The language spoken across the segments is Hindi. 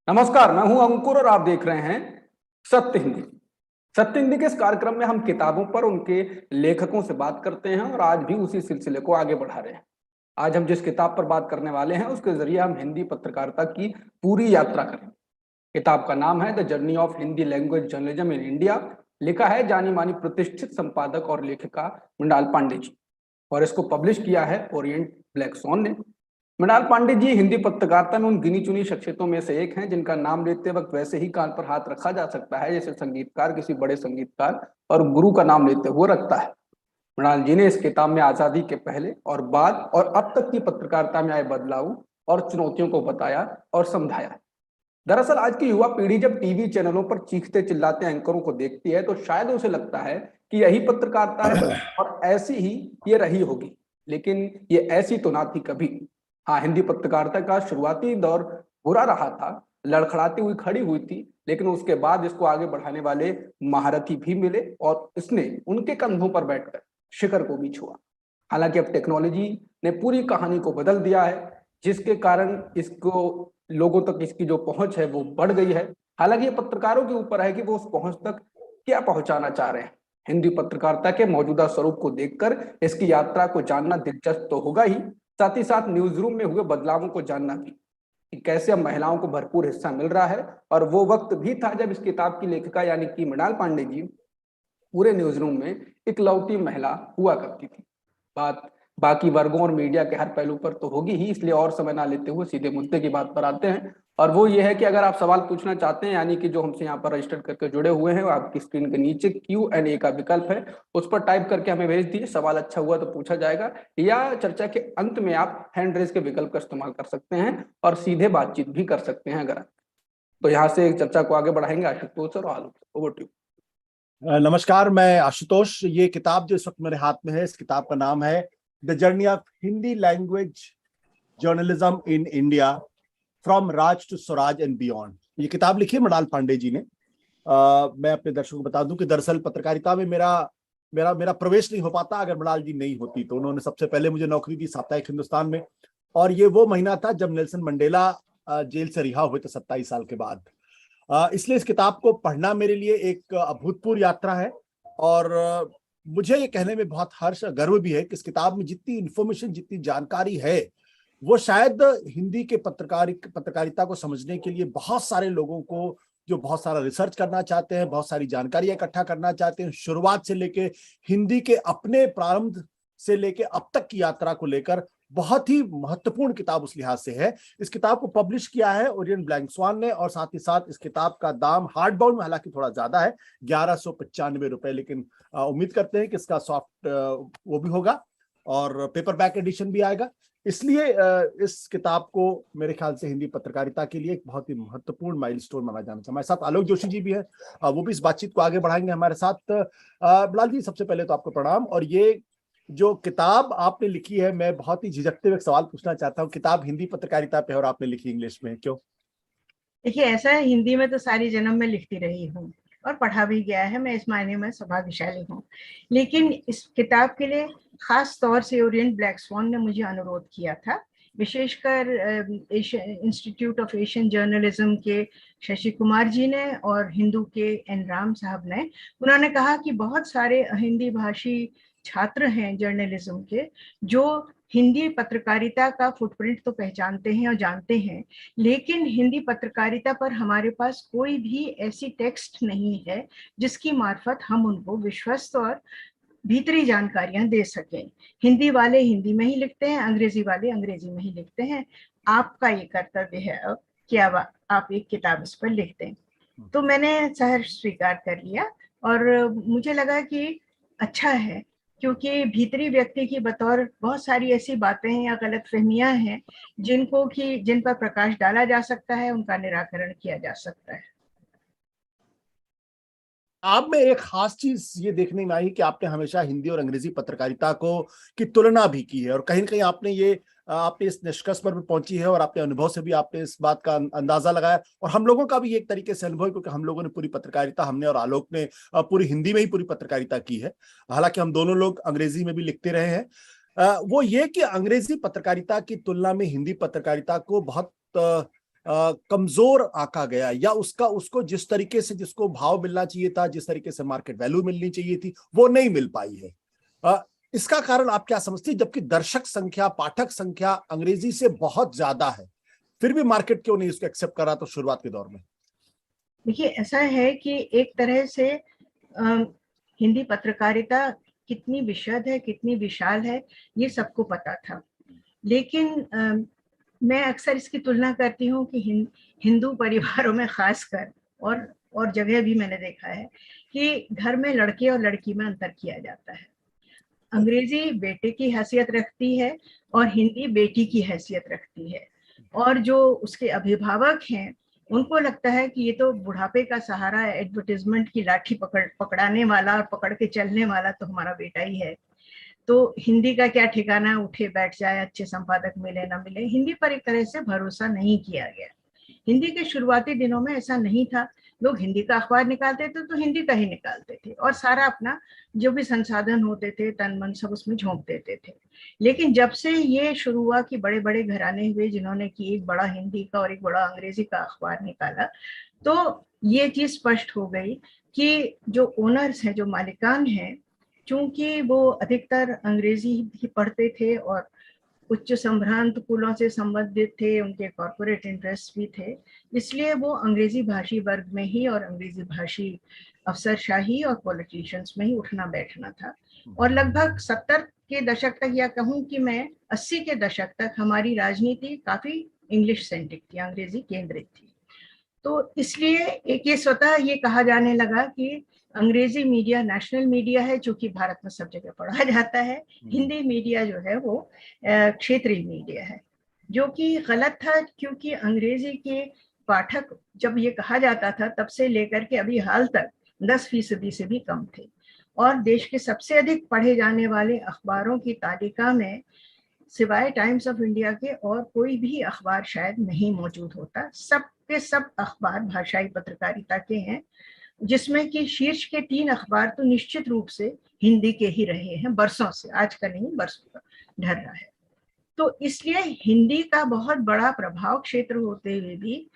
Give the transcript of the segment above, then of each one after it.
नमस्कार, मैं हूं अंकुर और आप देख रहे हैं सत्य हिंदी। सत्य हिंदी के इस कार्यक्रम में हम किताबों पर उनके लेखकों से बात करते हैं और आज भी उसी सिलसिले को आगे बढ़ा रहे हैं। आज हम जिस किताब पर बात करने वाले हैं उसके जरिए हम हिंदी पत्रकारिता की पूरी यात्रा करें। किताब का नाम है the journey of Hindi language journalism in India. लिखा है जानी मानी प्रतिष्ठित संपादक और लेखिका मृणाल पांडे जी और इसको पब्लिश किया है ओरिएंट ब्लैक स्वॉन ने। मृणाल पांडे जी हिंदी पत्रकारिता में उन गिनी चुनी शख्सियतों में से एक हैं जिनका नाम लेते वक्त वैसे ही कान पर हाथ रखा जा सकता है जैसे संगीतकार किसी बड़े संगीतकार और गुरु का नाम लेते हुए रखता है। मृणाल जी ने इस किताब में आजादी के पहले और बाद और अब तक की पत्रकारिता में आए बदलाव और चुनौतियों को बताया और समझाया। दरअसल आज की युवा पीढ़ी जब टीवी चैनलों पर चीखते चिल्लाते एंकरों को देखती है तो शायद उसे लगता है कि यही पत्रकारिता है और ऐसी ही ये रही होगी, लेकिन ये ऐसी तो ना थी कभी। हाँ, हिंदी पत्रकारिता का शुरुआती दौर बुरा रहा था, लड़खड़ाती हुई खड़ी हुई थी, लेकिन उसके बाद इसको आगे बढ़ाने वाले महारथी भी मिले और इसने उनके कंधों पर बैठकर शिखर को भी छुआ। हालांकि अब टेक्नोलॉजी ने पूरी कहानी को बदल दिया है, जिसके कारण इसको लोगों तक इसकी जो पहुंच है वो बढ़ गई है। हालांकि ये पत्रकारों के ऊपर है कि वो उस पहुंच तक क्या पहुंचाना चाह रहे हैं। हिंदी पत्रकारिता के मौजूदा स्वरूप को देखकर इसकी यात्रा को जानना दिलचस्प तो होगा ही, साथ ही साथ न्यूज रूम में हुए बदलावों को जानना भी कि कैसे अब महिलाओं को भरपूर हिस्सा मिल रहा है। और वो वक्त भी था जब इस किताब की लेखिका यानी कि मृणाल पांडे जी पूरे न्यूज रूम में इकलौती महिला हुआ करती थी। बात बाकी वर्गों और मीडिया के हर पहलू पर तो होगी ही, इसलिए और समय ना लेते हुए सीधे मुद्दे की बात पर आते हैं। और वो ये है कि अगर आप सवाल पूछना चाहते हैं यानी कि जो हमसे यहाँ पर रजिस्टर करके जुड़े हुए हैं, आपकी स्क्रीन के नीचे Q&A का विकल्प है, उस पर टाइप करके हमें भेज दीजिए। सवाल अच्छा हुआ तो पूछा जाएगा या चर्चा के अंत में आप हैंड रेज के विकल्प का इस्तेमाल कर सकते हैं और सीधे बातचीत भी कर सकते हैं। अगर तो यहाँ से चर्चा को आगे बढ़ाएंगे आशुतोष और आलोक। Over to you. नमस्कार, मैं आशुतोष। ये किताब जो इस वक्त मेरे हाथ में है, इस किताब का नाम है the journey of Hindi language journalism in India from Raj to Swaraj and beyond. ये किताब लिखी है मृणाल पांडे जी ने। मैं अपने दर्शकों को बता दूं कि दरअसल पत्रकारिता में मेरा मेरा मेरा प्रवेश नहीं हो पाता अगर मृणाल जी नहीं होती। तो उन्होंने सबसे पहले मुझे नौकरी दी साप्ताहिक हिंदुस्तान में, और ये वो महीना था जब नेल्सन मंडेला जेल से रिहा हुए थे 27 साल के बाद। इसलिए इस किताब को पढ़ना मेरे लिए एक अभूतपूर्व यात्रा है। और मुझे ये कहने में बहुत हर्ष और गर्व भी है कि इस किताब में जितनी इंफॉर्मेशन, जितनी जानकारी है, वो शायद हिंदी के पत्रकारिता को समझने के लिए बहुत सारे लोगों को जो बहुत सारा रिसर्च करना चाहते हैं, बहुत सारी जानकारी इकट्ठा करना चाहते हैं, शुरुआत से लेके हिंदी के अपने प्रारंभ से लेके अब तक की यात्रा को लेकर बहुत ही महत्वपूर्ण किताब उस लिहाज से है। इस किताब को पब्लिश किया है ओरिएंट ब्लैक स्वॉन ने, और साथ ही साथ इस किताब का दाम हार्ड बाउंड में हालांकि थोड़ा ज्यादा है, 1195 रुपए, लेकिन उम्मीद करते हैं कि इसका सॉफ्ट वो भी होगा और पेपर बैक एडिशन भी आएगा। इसलिए इस किताब को मेरे ख्याल से हिंदी पत्रकारिता के लिए एक बहुत ही महत्वपूर्ण माइलस्टोन माना जाना चाहिए। हमारे साथ आलोक जोशी जी भी हैं, वो भी इस बातचीत को आगे बढ़ाएंगे हमारे साथ। बिलाल जी, सबसे पहले तो आपको प्रणाम। और ये जो किताब आपने लिखी है, मैं बहुत ही झिझकते हुए एक सवाल पूछना चाहता हूँ, किताब हिंदी पत्रकारिता पे और आपने लिखी इंग्लिश में, क्यों? देखिए, ऐसा है, हिंदी में तो सारी जन्म में लिखती रही हूँ और पढ़ा भी गया है, मैं इस मायने में सौभाग्यशाली हूँ। लेकिन इस किताब के लिए खास तौर से ओरिएंट ब्लैक स्वॉन ने मुझे अनुरोध किया था, विशेषकर इंस्टीट्यूट ऑफ एशियन जर्नलिज्म के शशि कुमार जी ने और हिंदू के एन राम साहब ने। उन्होंने कहा कि बहुत सारे हिंदी भाषी छात्र हैं जर्नलिज्म के जो हिंदी पत्रकारिता का फुटप्रिंट तो पहचानते हैं और जानते हैं, लेकिन हिंदी पत्रकारिता पर हमारे पास कोई भी ऐसी टेक्स्ट नहीं है जिसकी मार्फत हम उनको विश्वस्त और भीतरी जानकारियां दे सकें। हिंदी वाले हिंदी में ही लिखते हैं, अंग्रेजी वाले अंग्रेजी में ही लिखते हैं। आपका ये कर्तव्य है अब कि अब आप एक किताब इस पर लिख दें। तो मैंने सहर्ष स्वीकार कर लिया और मुझे लगा कि अच्छा है, क्योंकि भीतरी व्यक्ति की बतौर बहुत सारी ऐसी बातें हैं या गलतफहमियां हैं जिन पर प्रकाश डाला जा सकता है, उनका निराकरण किया जा सकता है। आप में एक खास चीज ये देखने में आई कि आपने हमेशा हिंदी और अंग्रेजी पत्रकारिता को की तुलना भी की है, और कहीं ना कहीं आपने इस निष्कर्ष पर भी पहुंची है, और आपने अनुभव से भी आपने इस बात का अंदाजा लगाया। और हम लोगों का भी एक तरीके से अनुभव है, क्योंकि हम लोगों ने पूरी पत्रकारिता, हमने और आलोक ने पूरी हिंदी में ही पूरी पत्रकारिता की है। हालांकि हम दोनों लोग अंग्रेजी में भी लिखते रहे हैं। वो ये कि अंग्रेजी पत्रकारिता की तुलना में हिंदी पत्रकारिता को बहुत कमजोर आका गया, या उसको जिस तरीके से जिसको भाव मिलना चाहिए था, जिस तरीके से मार्केट वैल्यू मिलनी चाहिए थी, वो नहीं मिल पाई है। इसका कारण आप क्या समझती हैं? जबकि दर्शक संख्या, पाठक संख्या अंग्रेजी से बहुत ज्यादा है, फिर भी मार्केट क्यों नहीं इसको एक्सेप्ट करा तो शुरुआत के दौर में? देखिए, ऐसा है कि एक तरह से हिंदी पत्रकारिता कितनी विशद है, कितनी विशाल है, ये सबको पता था। लेकिन मैं अक्सर इसकी तुलना करती हूँ कि हिंदू परिवारों में खासकर, और जगह भी मैंने देखा है कि घर में लड़के और लड़की में अंतर किया जाता है। अंग्रेजी बेटे की हैसियत रखती है और हिंदी बेटी की हैसियत रखती है, और जो उसके अभिभावक हैं उनको लगता है कि ये तो बुढ़ापे का सहारा है, एडवर्टाइजमेंट की लाठी पकड़ाने वाला और पकड़ के चलने वाला तो हमारा बेटा ही है। तो हिंदी का क्या ठिकाना, उठे बैठ जाए, अच्छे संपादक मिले ना मिले, हिंदी पर एक तरह से भरोसा नहीं किया गया। हिंदी के शुरुआती दिनों में ऐसा नहीं था। लोग हिंदी का अखबार निकालते थे तो हिंदी का ही निकालते थे, और सारा अपना जो भी संसाधन होते थे, तन मन सब उसमें झोंक देते थे। लेकिन जब से ये शुरू हुआ कि बड़े बड़े घराने हुए जिन्होंने कि एक बड़ा हिंदी का और एक बड़ा अंग्रेजी का अखबार निकाला, तो ये चीज स्पष्ट हो गई कि जो ओनर्स हैं, जो मालिकान हैं, चूंकि वो अधिकतर अंग्रेजी ही पढ़ते थे और उच्च संभ्रांत कुलों से संबंधित थे, उनके कॉर्पोरेट इंटरेस्ट भी थे, इसलिए वो अंग्रेजी भाषी वर्ग में ही और अंग्रेजी भाषी अफसरशाही और पॉलिटिशियंस में ही उठना बैठना था। और लगभग 70 के दशक तक, या कहूँ कि मैं 80 के दशक तक, हमारी राजनीति काफी इंग्लिश सेंट्रिक थी, अंग्रेजी केंद्रित थी। तो इसलिए एक ये स्वतः ये कहा जाने लगा कि अंग्रेजी मीडिया नेशनल मीडिया है, जो कि भारत में सब जगह पढ़ा जाता है। हिंदी मीडिया जो है वो क्षेत्रीय मीडिया है, जो कि गलत था, क्योंकि अंग्रेजी के पाठक जब ये कहा जाता था तब से लेकर के अभी हाल तक 10% से भी कम थे, और देश के सबसे अधिक पढ़े जाने वाले अखबारों की तालिका में सिवाय टाइम्स ऑफ इंडिया के और कोई भी अखबार शायद नहीं मौजूद होता। सब के सब अखबार भाषाई पत्रकारिता के हैं, जिसमें कि शीर्ष के 3 अखबार तो निश्चित रूप से हिंदी के ही रहे हैं बरसों से, आज का नहीं, बरसों का ढर रहा है। तो इसलिए हिंदी का बहुत बड़ा प्रभाव क्षेत्र होते हुए भी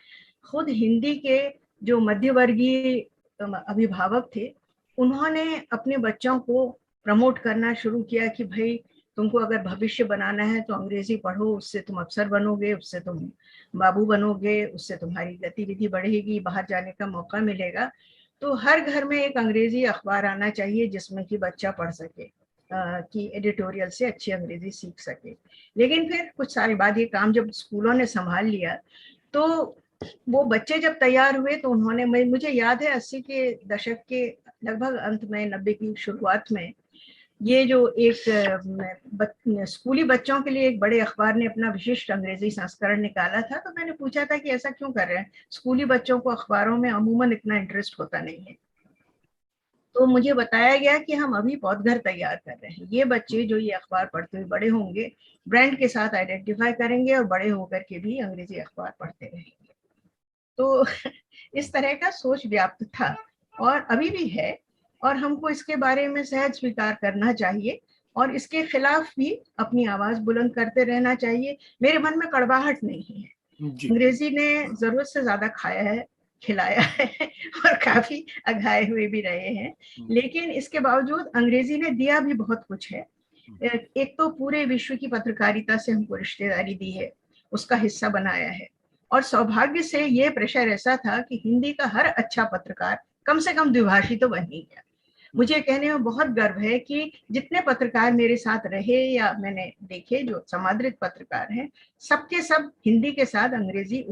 खुद हिंदी के जो मध्यवर्गीय अभिभावक थे, उन्होंने अपने बच्चों को प्रमोट करना शुरू किया कि भाई तुमको अगर भविष्य बनाना है तो अंग्रेजी पढ़ो, उससे तुम अफसर बनोगे, उससे तुम बाबू बनोगे, उससे तुम्हारी गतिविधि बढ़ेगी, बाहर जाने का मौका मिलेगा। तो हर घर में एक अंग्रेजी अखबार आना चाहिए जिसमें कि बच्चा पढ़ सके, कि एडिटोरियल से अच्छी अंग्रेजी सीख सके। लेकिन फिर कुछ साल बाद ये काम जब स्कूलों ने संभाल लिया, तो वो बच्चे जब तैयार हुए तो उन्होंने, मुझे याद है 80 के दशक के लगभग अंत में, 90 की शुरुआत में, ये जो एक स्कूली बच्चों के लिए एक बड़े अखबार ने अपना विशिष्ट अंग्रेजी संस्करण निकाला था। तो मैंने पूछा था कि ऐसा क्यों कर रहे हैं, स्कूली बच्चों को अखबारों में अमूमन इतना इंटरेस्ट होता नहीं है। तो मुझे बताया गया कि हम अभी पौधघर तैयार कर रहे हैं, ये बच्चे जो ये अखबार पढ़ते हुए बड़े होंगे, ब्रांड के साथ आइडेंटिफाई करेंगे और बड़े होकर के भी अंग्रेजी अखबार पढ़ते रहेंगे। तो इस तरह का सोच व्याप्त था और अभी भी है, और हमको इसके बारे में सहज स्वीकार करना चाहिए और इसके खिलाफ भी अपनी आवाज बुलंद करते रहना चाहिए। मेरे मन में कड़वाहट नहीं है, अंग्रेजी ने जरूरत से ज्यादा खाया है, खिलाया है और काफी अघाए हुए भी रहे हैं, लेकिन इसके बावजूद अंग्रेजी ने दिया भी बहुत कुछ है। एक तो पूरे विश्व की पत्रकारिता से हमको रिश्तेदारी दी है, उसका हिस्सा बनाया है, और सौभाग्य से ये प्रेशर ऐसा था कि हिंदी का हर अच्छा पत्रकार कम से कम द्विभाषी तो बन ही गया। मुझे कहने में बहुत गर्व है कि जितने पत्रकार मेरे साथ रहे या मैंने देखे जो समादृत पत्रकार हैं, सबके सब हिंदी के साथ अंग्रेजी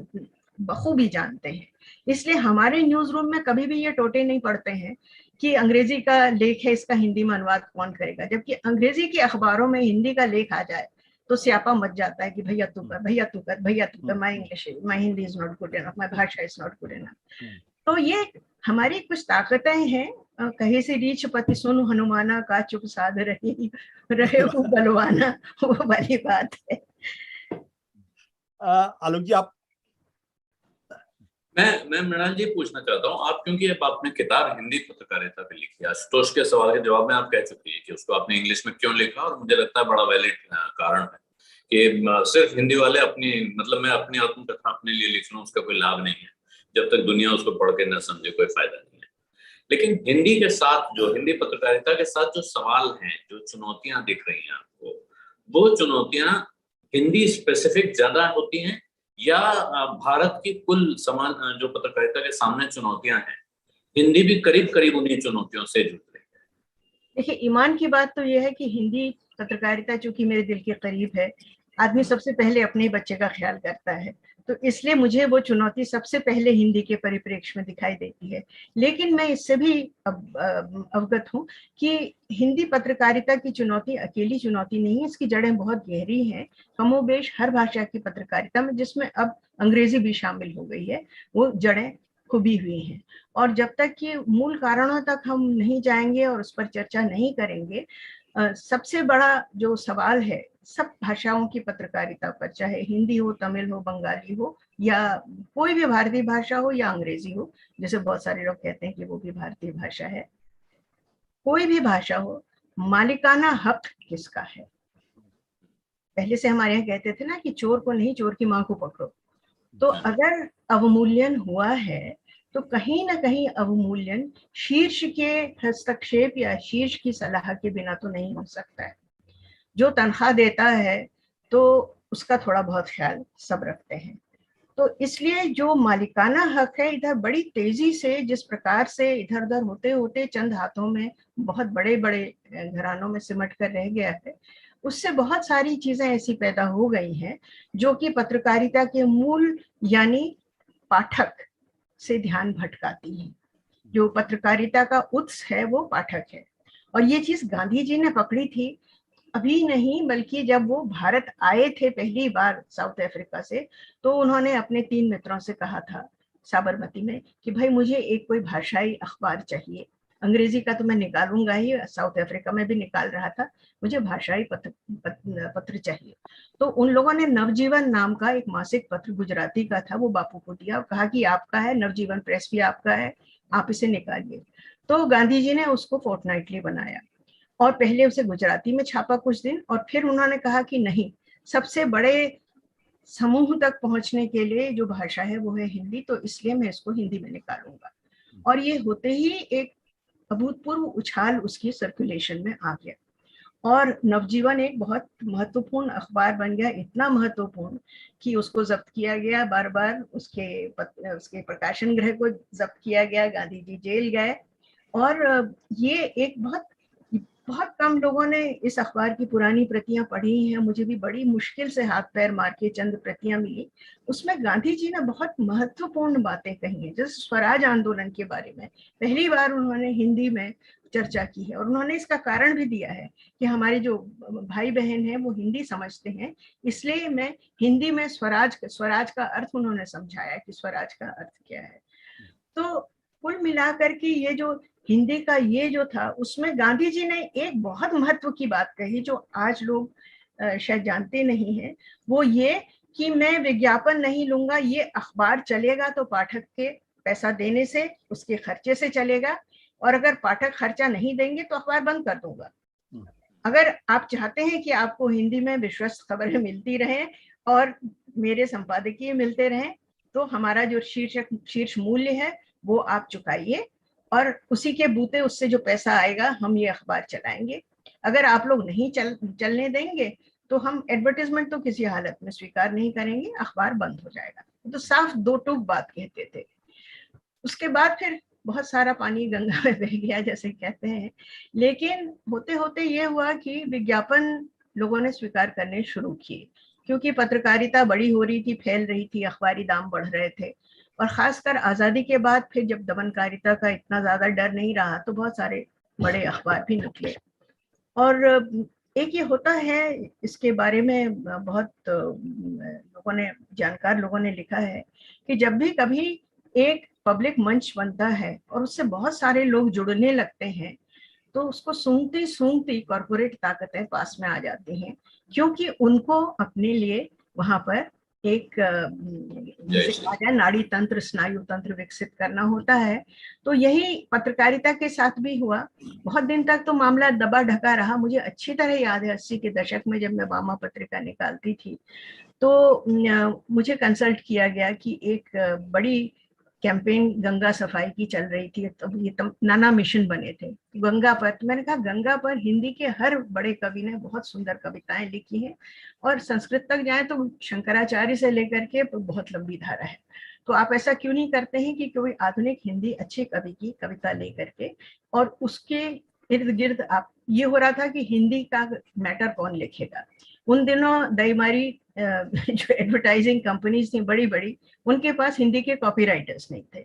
बखूबी जानते हैं। इसलिए हमारे न्यूज रूम में कभी भी ये टोटे नहीं पड़ते हैं कि अंग्रेजी का लेख है, इसका हिंदी में अनुवाद कौन करेगा। जबकि अंग्रेजी के अखबारों में हिंदी का लेख आ जाए तो स्यापा मच जाता है कि भैया तू कर, भैया तू कर, भैया तू कर, my Hindi is not good enough, my bhasha is not good enough. तो ये हमारी कुछ ताकतें हैं। कहीं से रीछ पति सुन हनुमाना, का चुप साध रहे वो बलवाना, वो वाली बात है। आलोक जी, आप? मैं मृणाल जी पूछना चाहता हूँ, आप क्योंकि अब आपने किताब हिंदी पत्रकारिता पे लिखी है, आशुतोष के सवाल के जवाब में आप कह चुकी है कि उसको आपने इंग्लिश में क्यों लिखा, और मुझे लगता है बड़ा वैलिड कारण है कि सिर्फ हिंदी वाले अपनी, मतलब मैं अपनी आत्मकथा अपने लिए लिख रहा हूँ, उसका कोई लाभ नहीं है। जब तक दुनिया उसको पढ़ के न समझे कोई फायदा नहीं है। लेकिन हिंदी के साथ, जो हिंदी पत्रकारिता के साथ जो सवाल हैं, जो चुनौतियां दिख रही हैं आपको, वो चुनौतियां हिंदी स्पेसिफिक ज्यादा होती हैं या भारत की कुल समान जो पत्रकारिता के सामने चुनौतियां हैं, हिंदी भी करीब करीब उन्हीं चुनौतियों से जुड़ रही है? देखिए, ईमान की बात तो यह है कि हिंदी पत्रकारिता चूंकि मेरे दिल के करीब है, आदमी सबसे पहले अपने बच्चे का ख्याल करता है, तो इसलिए मुझे वो चुनौती सबसे पहले हिंदी के परिप्रेक्ष्य में दिखाई देती है। लेकिन मैं इससे भी अवगत हूँ कि हिंदी पत्रकारिता की चुनौती अकेली चुनौती नहीं है, इसकी जड़ें बहुत गहरी हैं, कमोबेश हर भाषा की पत्रकारिता में, जिसमें अब अंग्रेजी भी शामिल हो गई है, वो जड़ें खुबी हुई हैं। और जब तक कि मूल कारणों तक हम नहीं जाएंगे और उस पर चर्चा नहीं करेंगे, सबसे बड़ा जो सवाल है सब भाषाओं की पत्रकारिता पर, चाहे हिंदी हो, तमिल हो, बंगाली हो, या कोई भी भारतीय भाषा हो या अंग्रेजी हो, जैसे बहुत सारे लोग कहते हैं कि वो भी भारतीय भाषा है, कोई भी भाषा हो, मालिकाना हक किसका है? पहले से हमारे यहाँ कहते थे ना कि चोर को नहीं, चोर की माँ को पकड़ो। तो अगर अवमूल्यन हुआ है तो कहीं ना कहीं अवमूल्यन शीर्ष के हस्तक्षेप या शीर्ष की सलाह के बिना तो नहीं हो सकता है। जो तनख्वाह देता है तो उसका थोड़ा बहुत ख्याल सब रखते हैं। तो इसलिए जो मालिकाना हक है, इधर बड़ी तेजी से जिस प्रकार से इधर उधर होते होते चंद हाथों में बहुत बड़े बड़े घरानों में सिमट कर रह गया है, उससे बहुत सारी चीजें ऐसी पैदा हो गई हैं जो कि पत्रकारिता के मूल यानी पाठक से ध्यान भटकाती है। जो पत्रकारिता का उत्स है वो पाठक है। और ये चीज गांधी जी ने पकड़ी थी, अभी नहीं बल्कि जब वो भारत आए थे पहली बार साउथ अफ्रीका से, तो उन्होंने अपने 3 मित्रों से कहा था साबरमती में कि भाई मुझे एक कोई भाषाई अखबार चाहिए, अंग्रेजी का तो मैं निकालूंगा ही, साउथ अफ्रीका में भी निकाल रहा था, मुझे भाषाई पत्र चाहिए। तो उन लोगों ने नवजीवन नाम का एक मासिक पत्र गुजराती का था, वो बापू को दिया और कहा कि आपका है, नवजीवन प्रेस भी आपका है, आप इसे निकालिए। तो गांधी जी ने उसको फोर्टनाइटली बनाया और पहले उसे गुजराती में छापा कुछ दिन, और फिर उन्होंने कहा कि नहीं, सबसे बड़े समूह तक पहुंचने के लिए जो भाषा है वो है हिंदी, तो इसलिए मैं इसको हिंदी में निकालूंगा। और ये होते ही एक अभूतपूर्व उछाल उसकी सर्कुलेशन में आ गया और नवजीवन एक बहुत महत्वपूर्ण अखबार बन गया, इतना महत्वपूर्ण कि उसको जब्त किया गया, बार बार उसके प्रकाशन गृह को जब्त किया गया, गांधी जी जेल गए। और ये एक बहुत बहुत कम लोगों ने इस अखबार की पुरानी प्रतियां पढ़ी हैं, मुझे भी बड़ी मुश्किल से हाथ पैर मार के चंद प्रतियां मिली। उसमें गांधी जी ने बहुत महत्वपूर्ण बातें कही हैं, जैसे स्वराज आंदोलन के बारे में पहली बार उन्होंने हिंदी में चर्चा की है, और उन्होंने इसका कारण भी दिया है कि हमारे जो भाई बहन हैं वो हिंदी समझते हैं, इसलिए मैं हिंदी में स्वराज का अर्थ उन्होंने समझाया कि स्वराज का अर्थ क्या है। तो कुल मिलाकर के ये जो हिंदी का ये जो था, उसमें गांधी जी ने एक बहुत महत्व की बात कही जो आज लोग शायद जानते नहीं है, वो ये कि मैं विज्ञापन नहीं लूंगा, ये अखबार चलेगा तो पाठक के पैसा देने से, उसके खर्चे से चलेगा, और अगर पाठक खर्चा नहीं देंगे तो अखबार बंद कर दूंगा। अगर आप चाहते हैं कि आपको हिंदी में विश्वस्त खबरें मिलती रहें और मेरे संपादकीय मिलते रहें, तो हमारा जो शीर्ष मूल्य है वो आप चुकाइए, और उसी के बूते उससे जो पैसा आएगा हम ये अखबार चलाएंगे। अगर आप लोग नहीं चलने देंगे तो हम एडवर्टाइजमेंट तो किसी हालत में स्वीकार नहीं करेंगे, अखबार बंद हो जाएगा। तो साफ दो टूक बात कहते थे। उसके बाद फिर बहुत सारा पानी गंगा में बह गया जैसे कहते हैं, लेकिन होते होते ये हुआ कि विज्ञापन लोगों ने स्वीकार करने शुरू किए, क्योंकि पत्रकारिता बड़ी हो रही थी, फैल रही थी, अखबारी दाम बढ़ रहे थे, और खासकर आजादी के बाद फिर जब दमनकारिता का इतना ज्यादा डर नहीं रहा तो बहुत सारे बड़े अखबार भी निकले। और एक ये होता है, इसके बारे में बहुत लोगों ने, जानकार लोगों ने लिखा है कि जब भी कभी एक पब्लिक मंच बनता है और उससे बहुत सारे लोग जुड़ने लगते हैं, तो उसको सूंघती सूंघती कॉर्पोरेट ताकतें पास में आ जाती हैं, क्योंकि उनको अपने लिए वहां पर एक जैसे कहा जाए नाड़ी तंत्र स्नायु तंत्र विकसित करना होता है। तो यही पत्रकारिता के साथ भी हुआ। बहुत दिन तक तो मामला दबा ढका रहा। मुझे अच्छी तरह याद है 80 के दशक में जब मैं वामा पत्रिका निकालती थी तो मुझे कंसल्ट किया गया कि एक बड़ी कैंपेन गंगा सफाई की चल रही थी। तो ये नाना मिशन बने थे गंगा पर। तो मैंने कहा गंगा पर हिंदी के हर बड़े कवि ने बहुत सुंदर कविताएं लिखी हैं और संस्कृत तक जाए तो शंकराचार्य से लेकर के बहुत लंबी धारा है। तो आप ऐसा क्यों नहीं करते हैं कि कोई आधुनिक हिंदी अच्छे कवि की कविता लेकर के और उसके इर्द गिर्द आप, ये हो रहा था कि हिंदी का मैटर कौन लिखेगा। उन दिनों दईमारी जो एडवर्टाइजिंग कंपनीज थी बड़ी बड़ी, उनके पास हिंदी के कॉपीराइटर्स नहीं थे।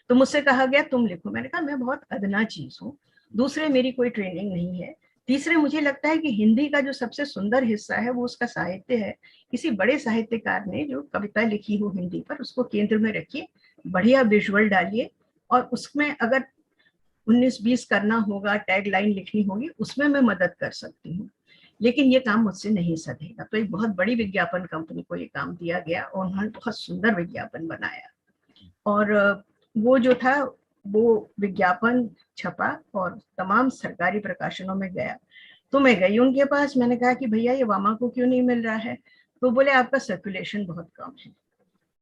तो मुझसे कहा गया तुम लिखो। मैंने कहा मैं बहुत अदना चीज हूँ, दूसरे मेरी कोई ट्रेनिंग नहीं है, तीसरे मुझे लगता है कि हिंदी का जो सबसे सुंदर हिस्सा है वो उसका साहित्य है। किसी बड़े साहित्यकार ने जो कविता लिखी हो हिंदी पर उसको केंद्र में रखिए, बढ़िया विजुअल डालिए और उसमें अगर 19-20 करना होगा, टैग लाइन लिखनी होगी, उसमें मैं मदद कर सकती हूँ, लेकिन ये काम मुझसे नहीं सधेगा। तो एक बहुत बड़ी विज्ञापन कंपनी को ये काम दिया गया और उन्होंने बहुत सुंदर विज्ञापन बनाया और वो जो था वो विज्ञापन छपा और तमाम सरकारी प्रकाशनों में गया। तो मैं गई उनके पास, मैंने कहा कि भैया ये वामा को क्यों नहीं मिल रहा है। तो बोले आपका सर्कुलेशन बहुत कम है।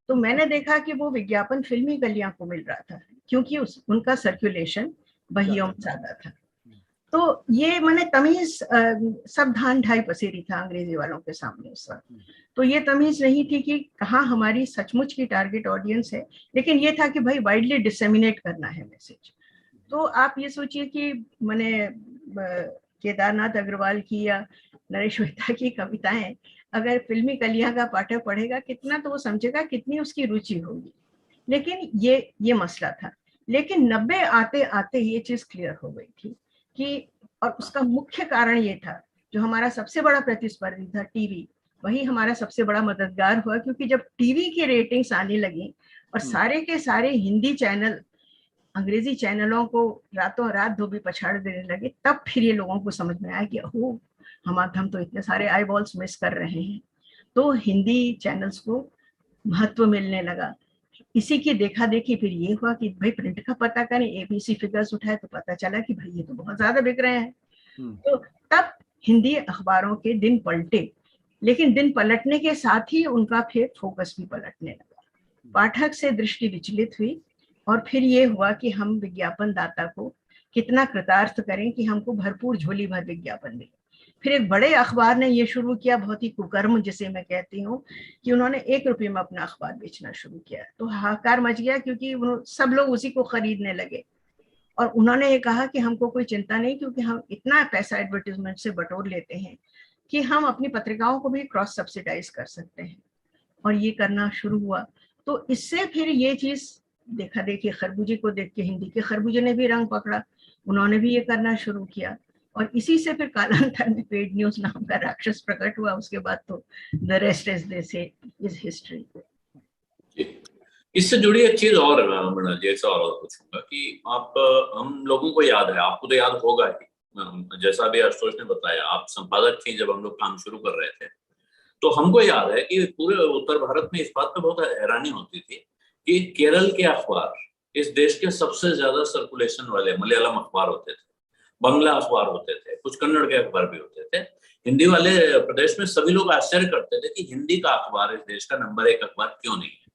तो मैंने देखा कि वो विज्ञापन फिल्मी गलियां को मिल रहा था क्योंकि उनका सर्कुलेशन बहियों में ज्यादा था। तो ये मैंने तमीज सब धान ढाई पसेरी था अंग्रेजी वालों के सामने उस वक्त। तो ये तमीज नहीं थी कि कहाँ हमारी सचमुच की टारगेट ऑडियंस है, लेकिन ये था कि भाई वाइडली डिसेमिनेट करना है मैसेज। तो आप ये सोचिए कि मैंने केदारनाथ अग्रवाल की या नरेश मेहता की कविताएं अगर फिल्मी कलियां का पाठक पढ़ेगा कितना, तो वो समझेगा कितनी उसकी रुचि होगी। लेकिन ये मसला था। लेकिन 90 आते आते ये चीज क्लियर हो गई थी कि, और उसका मुख्य कारण ये था जो हमारा सबसे बड़ा प्रतिस्पर्धी था टीवी, वही हमारा सबसे बड़ा मददगार हुआ। क्योंकि जब टीवी की रेटिंग्स आने लगी और सारे के सारे हिंदी चैनल अंग्रेजी चैनलों को रातों रात धोबी पछाड़ देने लगे, तब फिर ये लोगों को समझ में आया कि ओह हम तो इतने सारे आई बॉल्स मिस कर रहे हैं। तो हिंदी चैनल्स को महत्व मिलने लगा। इसी की देखा देखी फिर ये हुआ कि भाई प्रिंट का पता करें, एबीसी फिगर्स उठाए तो पता चला कि भाई ये तो बहुत ज्यादा बिक रहे हैं। तो तब हिंदी अखबारों के दिन पलटे, लेकिन दिन पलटने के साथ ही उनका फिर फोकस भी पलटने लगा। पाठक से दृष्टि विचलित हुई और फिर ये हुआ कि हम विज्ञापन दाता को कितना कृतार्थ करें कि हमको भरपूर झोली भर विज्ञापन मिले। फिर एक बड़े अखबार ने ये शुरू किया, बहुत ही कुकर्म जिसे मैं कहती हूँ, कि उन्होंने 1 रुपये में अपना अखबार बेचना शुरू किया। तो हाहाकार मच गया क्योंकि सब लोग उसी को खरीदने लगे। और उन्होंने ये कहा कि हमको कोई चिंता नहीं, क्योंकि हम इतना पैसा एडवर्टीजमेंट से बटोर लेते हैं कि हम अपनी पत्रिकाओं को भी क्रॉस सब्सिडाइज कर सकते हैं। और ये करना शुरू हुआ। तो इससे फिर ये चीज देखा देखी, खरबूजे को देख के हिंदी के खरबूजे ने भी रंग पकड़ा, उन्होंने भी ये करना शुरू किया। और इसी से फिर कालांतर में पेड न्यूज नाम का राक्षस प्रकट हुआ। उसके बाद तो द रेस्ट इज दे से इज हिस्ट्री। इससे जुड़ी एक चीज और मृणाल जी से और पूछूंगा कि आप, हम लोगों को याद है, आपको तो याद होगा ही, जैसा भी आशुतोष ने बताया, आप संपादक थी जब हम लोग काम शुरू कर रहे थे, तो हमको याद है कि पूरे उत्तर भारत में इस बात पे बहुत हैरानी होती थी कि केरल के अखबार इस देश के सबसे ज्यादा सर्कुलेशन वाले मलयालम अखबार होते थे, बंगला अखबार होते थे, कुछ कन्नड़ के अखबार भी होते थे। हिंदी वाले प्रदेश में सभी लोग आश्चर्य करते थे कि हिंदी का अखबार इस देश का नंबर 1 अखबार क्यों नहीं है।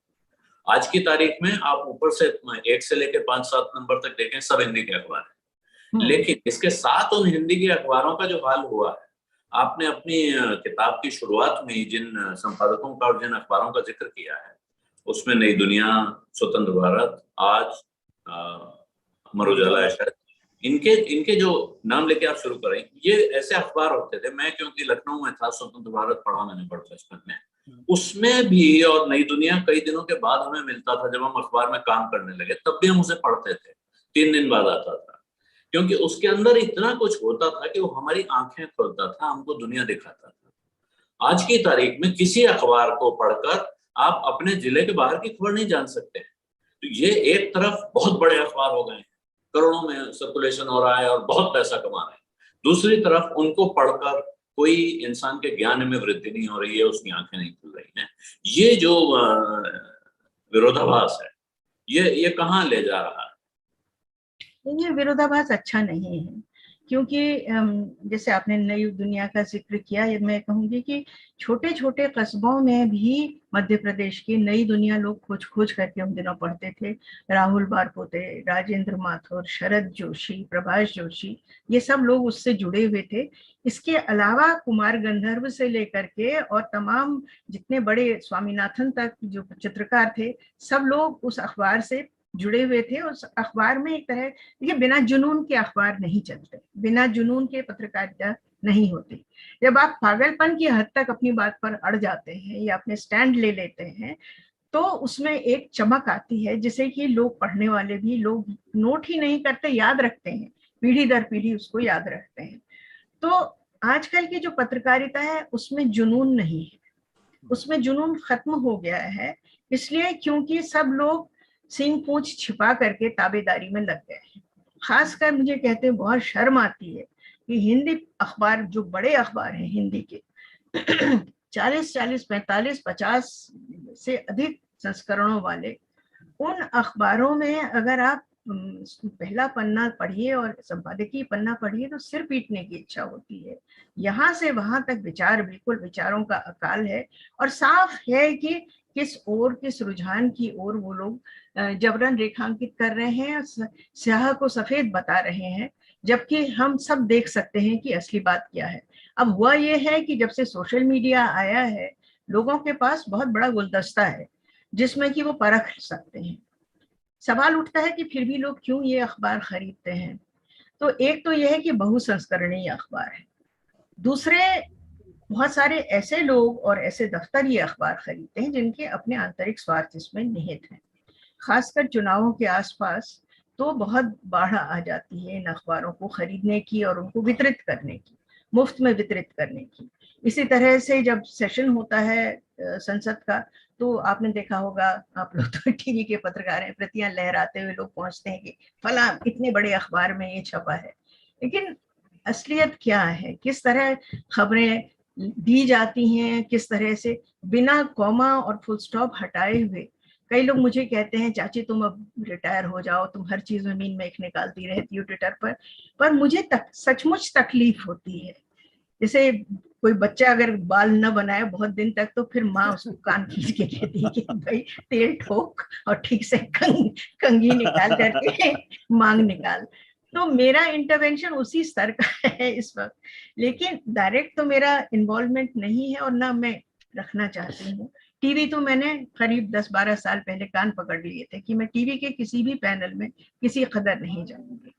आज की तारीख में आप ऊपर से 1 से लेकर 5-7 नंबर तक देखें, सब हिंदी के अखबार है। लेकिन इसके साथ उन हिंदी के अखबारों का जो हाल हुआ है, आपने अपनी किताब की शुरुआत में जिन संपादकों का और जिन अखबारों का जिक्र किया है, उसमें नई दुनिया, स्वतंत्र भारत, आज, अमर उजाला है शायद, इनके जो नाम लेके आप शुरू करें, ये ऐसे अखबार होते थे। मैं क्योंकि लखनऊ में था, स्वतंत्र भारत पढ़ा मैंने बचपन में, उसमें भी, और नई दुनिया कई दिनों के बाद हमें मिलता था जब हम अखबार में काम करने लगे, तब भी हम उसे पढ़ते थे, 3 दिन बाद आता था, क्योंकि उसके अंदर इतना कुछ होता था कि वो हमारी आंखें खोलता था, हमको दुनिया दिखाता था। आज की तारीख में किसी अखबार को पढ़कर आप अपने जिले के बाहर की खबर नहीं जान सकते। तो ये एक तरफ बहुत बड़े अखबार हो गए हैं, करोड़ों में सर्कुलेशन हो रहा है और बहुत पैसा कमा रहे हैं, दूसरी तरफ उनको पढ़कर कोई इंसान के ज्ञान में वृद्धि नहीं हो रही है, उसकी आंखें नहीं खुल रही हैं। ये जो विरोधाभास है। ये कहाँ ले जा रहा है? ये विरोधाभास अच्छा नहीं है, क्योंकि जैसे आपने नई दुनिया का जिक्र किया, ये मैं कहूंगी कि छोटे छोटे कस्बों में भी मध्य प्रदेश की नई दुनिया लोग खोज खोज करके उन दिनों पढ़ते थे। राहुल बारपोते, राजेंद्र माथुर, शरद जोशी, प्रभाष जोशी, ये सब लोग उससे जुड़े हुए थे। इसके अलावा कुमार गंधर्व से लेकर के और तमाम जितने बड़े स्वामीनाथन तक जो चित्रकार थे, सब लोग उस अखबार से जुड़े हुए थे। उस अखबार में एक तरह, ये बिना जुनून के अखबार नहीं चलते, बिना जुनून के पत्रकारिता नहीं होती। जब आप पागलपन की हद तक अपनी बात पर अड़ जाते हैं या अपने स्टैंड ले लेते हैं, तो उसमें एक चमक आती है जिसे कि लोग, पढ़ने वाले भी लोग नोट ही नहीं करते, याद रखते हैं, पीढ़ी दर पीढ़ी उसको याद रखते हैं। तो आजकल की जो पत्रकारिता है उसमें जुनून नहीं है, उसमें जुनून खत्म हो गया है। इसलिए क्योंकि सब लोग सींग पूंछ छिपा करके ताबेदारी में लग गए हैं। खासकर मुझे कहते हैं बहुत शर्म आती है कि हिंदी अखबार, जो बड़े अखबार हैं हिंदी के 40, 45, 50 से अधिक संस्करणों वाले, उन अखबारों में अगर आप पहला पन्ना पढ़िए और संपादकीय पन्ना पढ़िए तो सिर पीटने की इच्छा होती है। यहाँ से वहां तक विचार, बिल्कुल विचारों का अकाल है, और साफ है कि किस ओर, किस रुझान की ओर वो लोग जबरन रेखांकित कर रहे हैं, स्याह को सफेद बता रहे हैं, जबकि हम सब देख सकते हैं कि असली बात क्या है। अब हुआ ये है कि जब से सोशल मीडिया आया है, लोगों के पास बहुत बड़ा गुलदस्ता है जिसमें कि वो परख सकते हैं। सवाल उठता है कि फिर भी लोग क्यों ये अखबार खरीदते हैं। तो एक तो यह है कि बहुसंस्करणीय अखबार है, दूसरे बहुत सारे ऐसे लोग और ऐसे दफ्तर ये अखबार खरीदते हैं जिनके अपने आंतरिक स्वार्थ इसमें निहित हैं। खासकर चुनावों के आसपास तो बहुत बाढ़ आ जाती है इन अखबारों को खरीदने की और उनको वितरित करने की, मुफ्त में वितरित करने की। इसी तरह से जब सेशन होता है संसद का, तो आपने देखा होगा, आप लोग तो टीवी के पत्रकार हैं, प्रतियां लहराते हुए लोग पहुंचते हैं कि फला इतने बड़े अखबार में ये छपा है। लेकिन असलियत क्या है, किस तरह खबरें दी जाती हैं, किस तरह से बिना कॉमा और फुल स्टॉप हटाए हुए। कई लोग मुझे कहते हैं, चाची तुम अब रिटायर हो जाओ, तुम हर चीज में मीन मेख निकालती रहती हो ट्विटर पर मुझे सचमुच तकलीफ होती है। जैसे कोई बच्चा अगर बाल न बनाए बहुत दिन तक, तो फिर माँ उसको कान खींच के कहती है कि भाई तेल ठोक और ठीक से कंघी निकाल करके मांग निकाल। तो मेरा इंटरवेंशन उसी स्तर का है इस वक्त, लेकिन डायरेक्ट तो मेरा इन्वॉल्वमेंट नहीं है और ना मैं रखना चाहती हूँ। टीवी तो मैंने करीब 10-12 साल पहले कान पकड़ लिए थे कि मैं टीवी के किसी भी पैनल में किसी कदर नहीं जाऊंगी।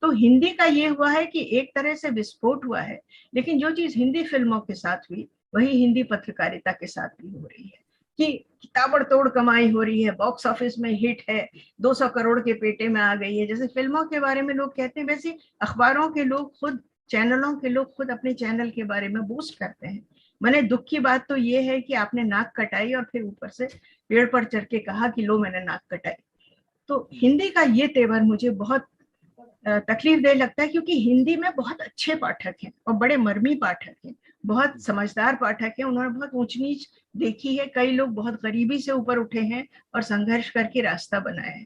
तो हिंदी का ये हुआ है कि एक तरह से विस्फोट हुआ है, लेकिन जो चीज हिंदी फिल्मों के साथ हुई वही हिंदी पत्रकारिता के साथ भी हो रही है कि ताबड़तोड़ कमाई हो रही है, बॉक्स ऑफिस में हिट है, 200 करोड़ के पेटे में आ गई है। जैसे फिल्मों के बारे में लोग कहते हैं, वैसे अखबारों के लोग खुद, चैनलों के लोग खुद अपने चैनल के बारे में बूस्ट करते हैं। मैंने दुख की बात तो ये है कि आपने नाक कटाई और फिर ऊपर से पेड़ पर चढ़ के कहा कि लो मैंने नाक कटाई। तो हिंदी का ये तेवर मुझे बहुत तकलीफ दे लगता है, क्योंकि हिंदी में बहुत अच्छे पाठक हैं और बड़े मर्मी पाठक हैं, बहुत समझदार पाठक हैं, उन्होंने बहुत ऊंच नीच देखी है, कई लोग बहुत गरीबी से ऊपर उठे हैं और संघर्ष करके रास्ता बनाया है।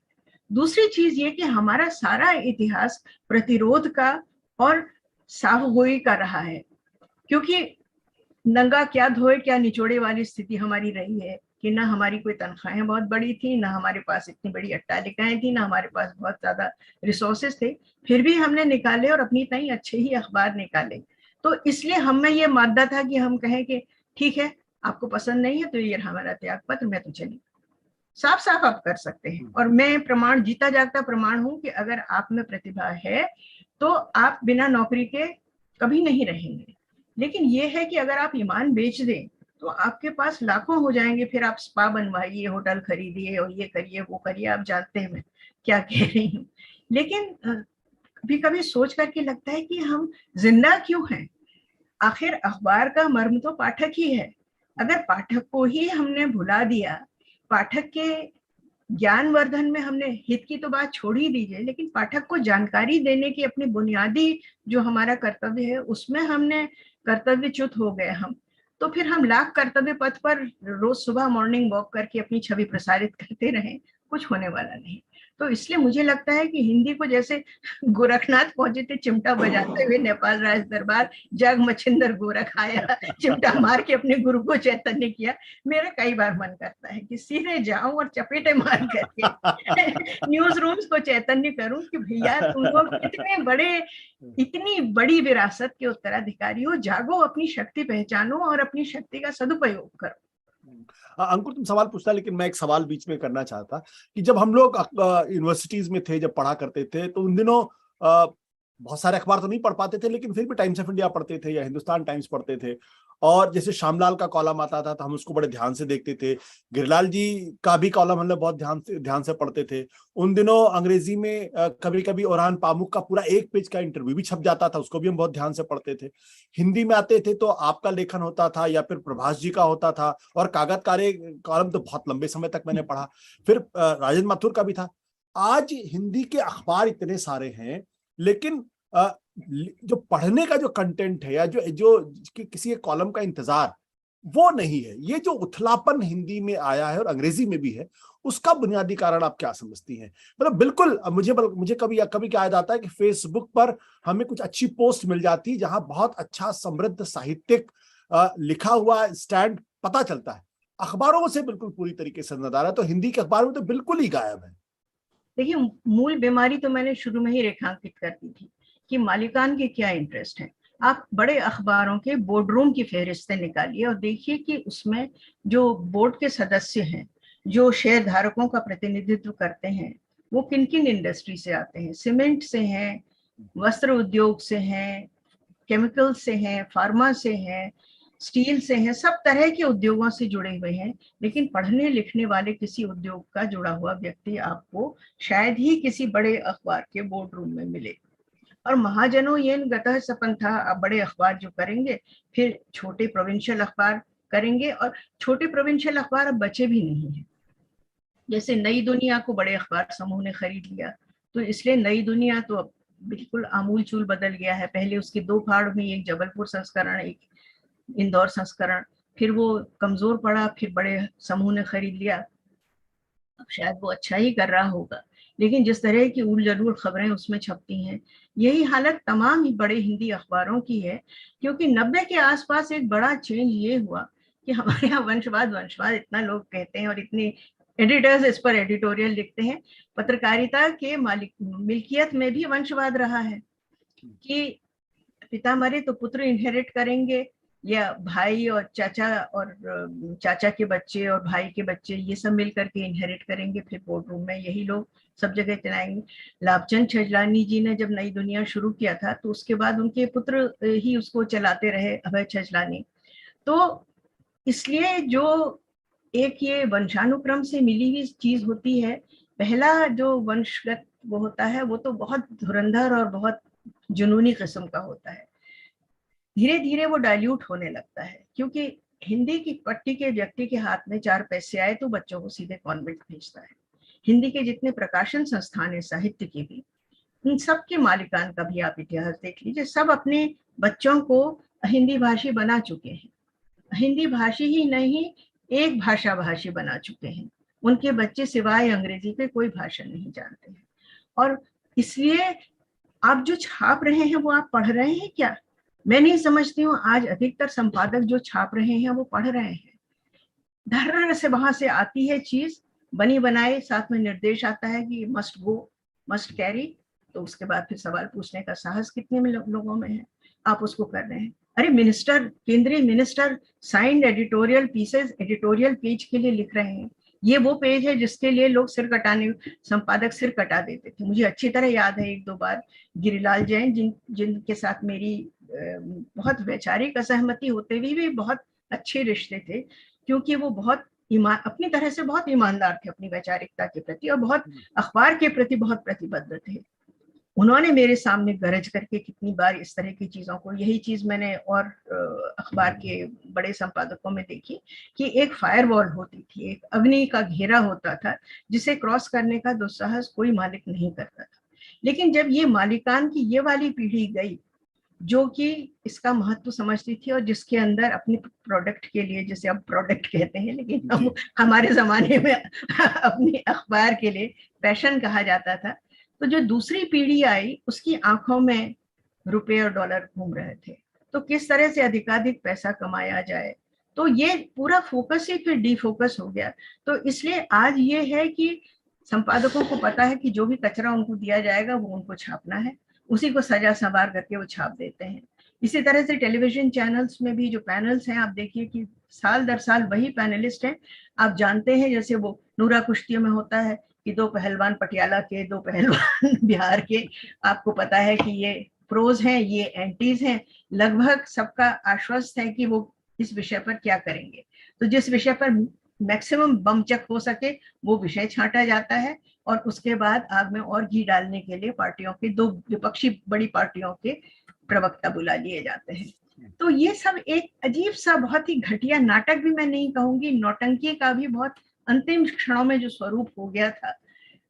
दूसरी चीज ये कि हमारा सारा इतिहास प्रतिरोध का और साफगोई का रहा है, क्योंकि नंगा क्या धोए क्या निचोड़े वाली स्थिति हमारी रही है कि ना हमारी कोई तनख्वाहें बहुत बड़ी थी, ना हमारे पास इतनी बड़ी अट्टालिकाएं थी, ना हमारे पास बहुत ज्यादा रिसोर्सेस थे, फिर भी हमने निकाले और अपनी तई अच्छे ही अखबार निकाले। तो इसलिए हम में ये मादा था कि हम कहें कि ठीक है, आपको पसंद नहीं है तो ये हमारा त्याग पत्र, मैं तो चली। साफ साफ आप कर सकते हैं, और मैं प्रमाण, जीता जागता प्रमाण हूं कि अगर आप में प्रतिभा है तो आप बिना नौकरी के कभी नहीं रहेंगे। लेकिन ये है कि अगर आप ईमान बेच दें तो आपके पास लाखों हो जाएंगे, फिर आप स्पा बनवाइए, होटल खरीदिए और ये करिए वो करिए, आप जानते हैं मैं क्या कह रही हूँ। लेकिन कभी कभी सोच करके लगता है कि हम जिंदा क्यों हैं। आखिर अखबार का मर्म तो पाठक ही है। अगर पाठक को ही हमने भुला दिया, पाठक के ज्ञानवर्धन में हमने, हित की तो बात छोड़ ही दीजिए, लेकिन पाठक को जानकारी देने की अपनी बुनियादी जो हमारा कर्तव्य है उसमें हमने कर्तव्यच्युत हो गए हम, तो फिर हम लाख कर्तव्य पथ पर रोज सुबह मॉर्निंग वॉक करके अपनी छवि प्रसारित करते रहें, कुछ होने वाला नहीं। तो इसलिए मुझे लगता है कि हिंदी को जैसे गोरखनाथ पहुंचे थे चिमटा बजाते हुए नेपाल राज दरबार, जग मच्छिंदर गोरख आया, चिमटा मार के अपने गुरु को चैतन्य किया। मेरा कई बार मन करता है कि सीधे जाऊं और चपेटे मार करके न्यूज रूम्स को चैतन्य करूं कि भैया तुम लोग कितने बड़े, इतनी बड़ी विरासत के उत्तराधिकारी हो, जागो, अपनी शक्ति पहचानो और अपनी शक्ति का सदुपयोग करो। अंकुर तुम सवाल पूछना, लेकिन मैं एक सवाल बीच में करना चाहता कि जब हम लोग यूनिवर्सिटीज में थे, जब पढ़ा करते थे, तो उन दिनों बहुत सारे अखबार तो नहीं पढ़ पाते थे, लेकिन फिर भी टाइम्स ऑफ इंडिया पढ़ते थे या हिंदुस्तान टाइम्स पढ़ते थे। और जैसे श्यामलाल का कॉलम आता था तो हम उसको बड़े ध्यान से देखते थे। गिरिलाल जी का भी कॉलम हम लोग बहुत ध्यान से पढ़ते थे। उन दिनों अंग्रेजी में कभी कभी ओरहान पामुक का पूरा एक पेज का इंटरव्यू भी छप जाता था, उसको भी हम बहुत ध्यान से पढ़ते थे। हिंदी में आते थे तो आपका लेखन होता था या फिर प्रभास जी का होता था, और कागजकारे कॉलम तो बहुत लंबे समय तक मैंने पढ़ा। फिर राजेंद्र माथुर का भी था। आज हिंदी के अखबार इतने सारे हैं, लेकिन जो पढ़ने का जो कंटेंट है या जो किसी एक कॉलम का इंतजार वो नहीं है। ये जो उथलापन हिंदी में आया है और अंग्रेजी में भी है, उसका बुनियादी कारण आप क्या समझती हैं? मतलब बिल्कुल मुझे कभी क्या याद आता है कि फेसबुक पर हमें कुछ अच्छी पोस्ट मिल जाती जहां बहुत अच्छा समृद्ध साहित्यिक लिखा हुआ स्टैंड पता चलता है। अखबारों से बिल्कुल पूरी तरीके से नजर आ रहा है, तो हिंदी के अखबार में तो बिल्कुल ही गायब है। देखिए, मूल बीमारी तो मैंने शुरू में ही रेखांकित कर दी थी कि मालिकान के क्या इंटरेस्ट है। आप बड़े अखबारों के बोर्डरूम की फहरिस्तें निकालिए और देखिए कि उसमें जो बोर्ड के सदस्य हैं, जो शेयर धारकों का प्रतिनिधित्व करते हैं, वो किन किन इंडस्ट्री से आते हैं। सीमेंट से हैं, वस्त्र उद्योग से हैं, केमिकल से हैं, फार्मा से हैं, स्टील से हैं, सब तरह के उद्योगों से जुड़े हुए हैं। लेकिन पढ़ने लिखने वाले किसी उद्योग का जुड़ा हुआ व्यक्ति आपको शायद ही किसी बड़े अखबार के बोर्ड रूम में मिले। और महाजनों ये गतः सपंथा, बड़े अखबार जो करेंगे फिर छोटे प्रोविंशियल अखबार करेंगे, और छोटे प्रोविंशियल अखबार अब बचे भी नहीं है। जैसे नई दुनिया को बड़े अखबार समूह ने खरीद लिया, तो इसलिए नई दुनिया तो अब बिल्कुल आमूल चूल बदल गया है। पहले उसके दो भाग में, एक जबलपुर संस्करण, एक इंदौर संस्करण, फिर वो कमजोर पड़ा, फिर बड़े समूह ने खरीद लिया। अब शायद वो अच्छा ही कर रहा होगा, लेकिन जिस तरह की उल जलूल खबरें उसमें छपती हैं, यही हालत तमाम ही बड़े हिंदी अखबारों की है। क्योंकि 90 के आसपास एक बड़ा चेंज ये हुआ कि हमारे यहाँ वंशवाद इतना लोग कहते हैं और इतने एडिटर्स इस पर एडिटोरियल लिखते हैं। पत्रकारिता के मिल्कियत में भी वंशवाद रहा है कि पिता मरे तो पुत्र इनहेरिट करेंगे, या भाई और चाचा के बच्चे और भाई के बच्चे ये सब मिल करके इनहेरिट करेंगे। फिर बोर्ड रूम में यही लोग सब जगह चलाएंगे। लाभचंद छजलानी जी ने जब नई दुनिया शुरू किया था तो उसके बाद उनके पुत्र ही उसको चलाते रहे, अभय छजलानी। तो इसलिए जो एक ये वंशानुक्रम से मिली हुई चीज होती है, पहला जो वंशगत वो होता है, वो तो बहुत धुरंधर और बहुत जुनूनी किस्म का होता है। धीरे धीरे वो डाइल्यूट होने लगता है, क्योंकि हिंदी की पट्टी के व्यक्ति के हाथ में 4 पैसे आए तो बच्चों को सीधे कॉन्वेंट भेजता है। हिंदी के जितने प्रकाशन संस्थान है साहित्य के भी, उन सब के मालिकान का भी आप इतिहास देख लीजिए, सब अपने बच्चों को हिंदी भाषी बना चुके हैं। हिंदी भाषी ही नहीं, एक भाषा भाषी बना चुके हैं। उनके बच्चे सिवाय अंग्रेजी के कोई भाषा नहीं जानते हैं। और इसलिए आप जो छाप रहे हैं वो आप पढ़ रहे हैं क्या? मैं नहीं समझती हूँ आज अधिकतर संपादक जो छाप रहे हैं वो पढ़ रहे हैं। धर्र से वहां से आती है चीज बनी बनाई, साथ में निर्देश आता है कि मस्ट गो, मस्ट कैरी, तो उसके बाद फिर सवाल पूछने का साहस कितने में लोगों में है, आप उसको कर रहे हैं। अरे मिनिस्टर, केंद्रीय minister signed editorial pieces editorial page के लिए लिख रहे हैं। ये वो पेज है जिसके लिए लोग सिर कटाने, संपादक सिर कटा देते थे। मुझे अच्छी तरह याद है, 1-2 बार गिरिलाल जैन जिनके साथ मेरी बहुत वैचारिक असहमति होते हुए भी बहुत अच्छे रिश्ते थे, क्योंकि वो बहुत अपनी तरह से बहुत ईमानदार थे अपनी वैचारिकता के प्रति और बहुत अखबार के प्रति बहुत प्रतिबद्ध थे। उन्होंने मेरे सामने गरज करके कितनी बार इस तरह की चीजों को, यही चीज मैंने और अखबार के बड़े संपादकों में देखी कि एक फायरवॉल होती थी, एक अग्नि का घेरा होता था जिसे क्रॉस करने का दुस्साहस कोई मालिक नहीं करता था। लेकिन जब ये मालिकान की ये वाली पीढ़ी गई, जो कि इसका महत्व समझती थी और जिसके अंदर अपने प्रोडक्ट के लिए, जैसे अब प्रोडक्ट कहते हैं लेकिन हम हमारे जमाने में अपनी अखबार के लिए पैशन कहा जाता था। तो जो दूसरी पीढ़ी आई उसकी आंखों में रुपए और डॉलर घूम रहे थे, तो किस तरह से अधिकाधिक पैसा कमाया जाए, तो ये पूरा फोकस ही फिर डिफोकस हो गया। तो इसलिए आज ये है कि संपादकों को पता है कि जो भी कचरा उनको दिया जाएगा वो उनको छापना है, उसी को सजा संवार करके वो छाप देते हैं। इसी तरह से टेलीविजन चैनल्स में भी जो पैनल्स हैं, आप देखिए कि साल दर साल वही पैनलिस्ट हैं। आप जानते हैं जैसे वो नूरा कुश्तियों में होता है कि 2 पहलवान पटियाला के, 2 पहलवान बिहार के, आपको पता है कि ये प्रोज हैं, ये एंटीज हैं, लगभग सबका आश्वस्त है कि वो इस विषय पर क्या करेंगे। तो जिस विषय पर मैक्सिमम बमचक हो सके वो विषय छांटा जाता है और उसके बाद आग में और घी डालने के लिए पार्टियों के, 2 विपक्षी बड़ी पार्टियों के प्रवक्ता बुला लिए जाते हैं। तो ये सब एक अजीब सा, बहुत ही घटिया नाटक भी मैं नहीं कहूंगी, नौटंकी का भी बहुत अंतिम क्षणों में जो स्वरूप हो गया था,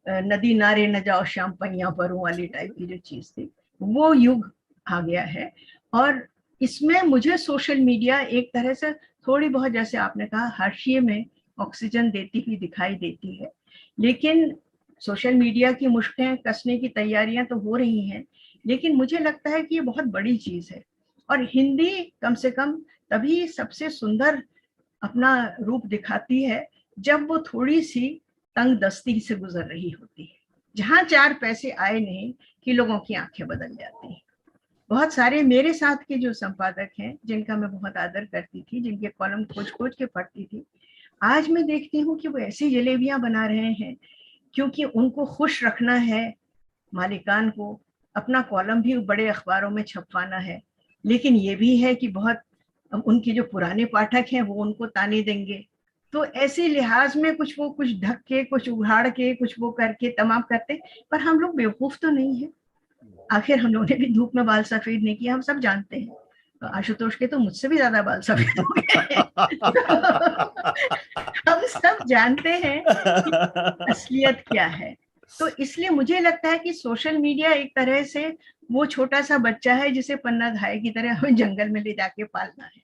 नदी नारे न जाओ श्याम पैया परूं वाली टाइप की जो चीज थी, वो युग आ गया है। और इसमें मुझे सोशल मीडिया एक तरह से थोड़ी बहुत, जैसे आपने कहा, हाशिए में ऑक्सीजन देती हुई दिखाई देती है, लेकिन सोशल मीडिया की मुश्कें कसने की तैयारियां तो हो रही हैं, लेकिन मुझे लगता है कि ये बहुत बड़ी चीज है। और हिंदी कम से कम तभी सबसे सुंदर अपना रूप दिखाती है जब वो थोड़ी सी तंग दस्ती से गुजर रही होती है, जहां 4 पैसे आए नहीं कि लोगों की आंखें बदल जाती हैं। बहुत सारे मेरे साथ के जो संपादक हैं जिनका मैं बहुत आदर करती थी, जिनके कॉलम खोज खोज के पढ़ती थी, आज मैं देखती हूँ कि वो ऐसी जलेबियां बना रहे हैं क्योंकि उनको खुश रखना है, मालिकान को अपना कॉलम भी बड़े अखबारों में छपवाना है, लेकिन ये भी है कि बहुत उनके जो पुराने पाठक हैं वो उनको ताने देंगे। तो ऐसे लिहाज में कुछ वो कुछ ढक के, कुछ उघाड़ के, कुछ वो करके तमाम करते, पर हम लोग बेवकूफ तो नहीं है। आखिर हम लोगों ने भी धूप में बाल सफेद नहीं किया, हम सब जानते हैं। तो आशुतोष के तो मुझसे भी ज्यादा बाल सफेद हो गए हम सब जानते हैं कि असलियत क्या है। तो इसलिए मुझे लगता है कि सोशल मीडिया एक तरह से वो छोटा सा बच्चा है जिसे पन्ना धाय की तरह हमें जंगल में ले जाके पालना है।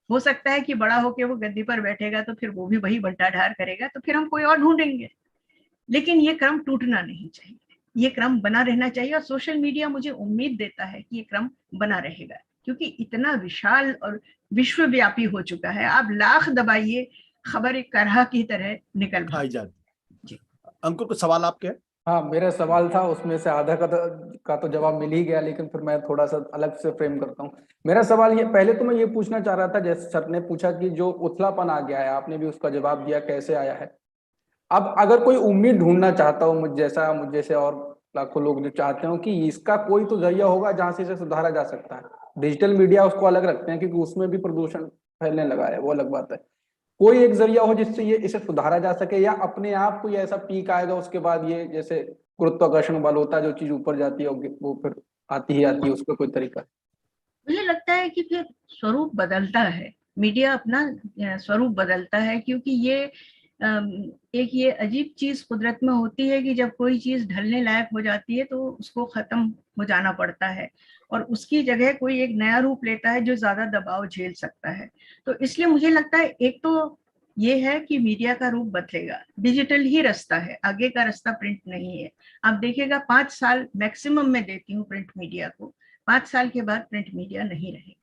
हो सकता है कि बड़ा होके वो गद्दी पर बैठेगा तो फिर वो भी वही बंटाढार करेगा, तो फिर हम कोई और ढूंढेंगे, लेकिन ये क्रम टूटना नहीं चाहिए, ये क्रम बना रहना चाहिए। और सोशल मीडिया मुझे उम्मीद देता है कि ये क्रम बना रहेगा, क्योंकि इतना विशाल और विश्वव्यापी हो चुका है। आप लाख दबाइए, खबर एक करहा की तरह निकल खाई जाती। अंकुर, कुछ सवाल आपके? हाँ, मेरा सवाल था, उसमें से आधा का तो जवाब मिल ही गया, लेकिन फिर मैं थोड़ा सा अलग से फ्रेम करता हूँ। मेरा सवाल ये, पहले तो मैं ये पूछना चाह रहा था, जैसे सर ने पूछा कि जो उथलापन आ गया है, आपने भी उसका जवाब दिया कैसे आया है। अब अगर कोई उम्मीद ढूंढना चाहता हो, मुझ जैसे और लाखों लोग जो चाहते हो कि इसका कोई तो जरिया होगा जहां से इसे सुधारा जा सकता है। डिजिटल मीडिया उसको अलग रखते हैं क्योंकि उसमें भी प्रदूषण फैलने लगा है, वो अलग बात है। कोई एक जरिया हो जिससे ये इसे सुधारा जा सके, या अपने आप कोई ऐसा पीक आएगा उसके बाद ये, जैसे गुरुत्वाकर्षण बल होता है, जो चीज ऊपर जाती है वो फिर आती है, उसका कोई तरीका? मुझे लगता है कि फिर स्वरूप बदलता है, मीडिया अपना स्वरूप बदलता है, क्योंकि ये एक ये अजीब चीज कुदरत में होती है कि जब कोई चीज ढलने लायक हो जाती है तो उसको खत्म हो जाना पड़ता है और उसकी जगह कोई एक नया रूप लेता है जो ज्यादा दबाव झेल सकता है। तो इसलिए मुझे लगता है एक तो ये है कि मीडिया का रूप बदलेगा, डिजिटल ही रास्ता है, आगे का रास्ता प्रिंट नहीं है। आप देखिएगा 5 साल मैक्सिमम मैं देती हूँ प्रिंट मीडिया को, 5 साल के बाद प्रिंट मीडिया नहीं रहेगा।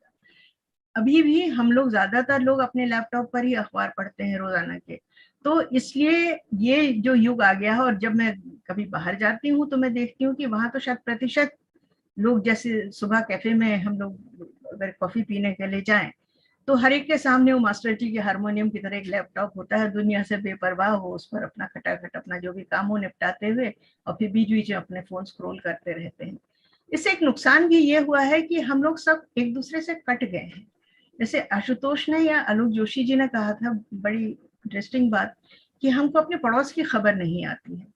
अभी भी हम लोग, ज्यादातर लोग अपने लैपटॉप पर ही अखबार पढ़ते हैं रोजाना के, तो इसलिए ये जो युग आ गया है। और जब मैं कभी बाहर जाती हूँ तो मैं देखती हूँ कि वहां तो 100% लोग, जैसे सुबह कैफे में हम लोग अगर कॉफी पीने के लिए जाएं तो हर एक के सामने वो मास्टर जी के हारमोनियम की तरह एक लैपटॉप होता है, दुनिया से बेपरवाह हो, उस पर अपना खटाखट अपना जो भी काम हो निपटाते हुए और फिर बीच बीच में अपने फोन स्क्रॉल करते रहते हैं। इससे एक नुकसान भी ये हुआ है कि हम लोग सब एक दूसरे से कट गए हैं। जैसे आशुतोष ने या आलोक जोशी जी ने कहा था, बड़ी इंटरेस्टिंग बात, कि हमको अपने पड़ोस की खबर नहीं आती है।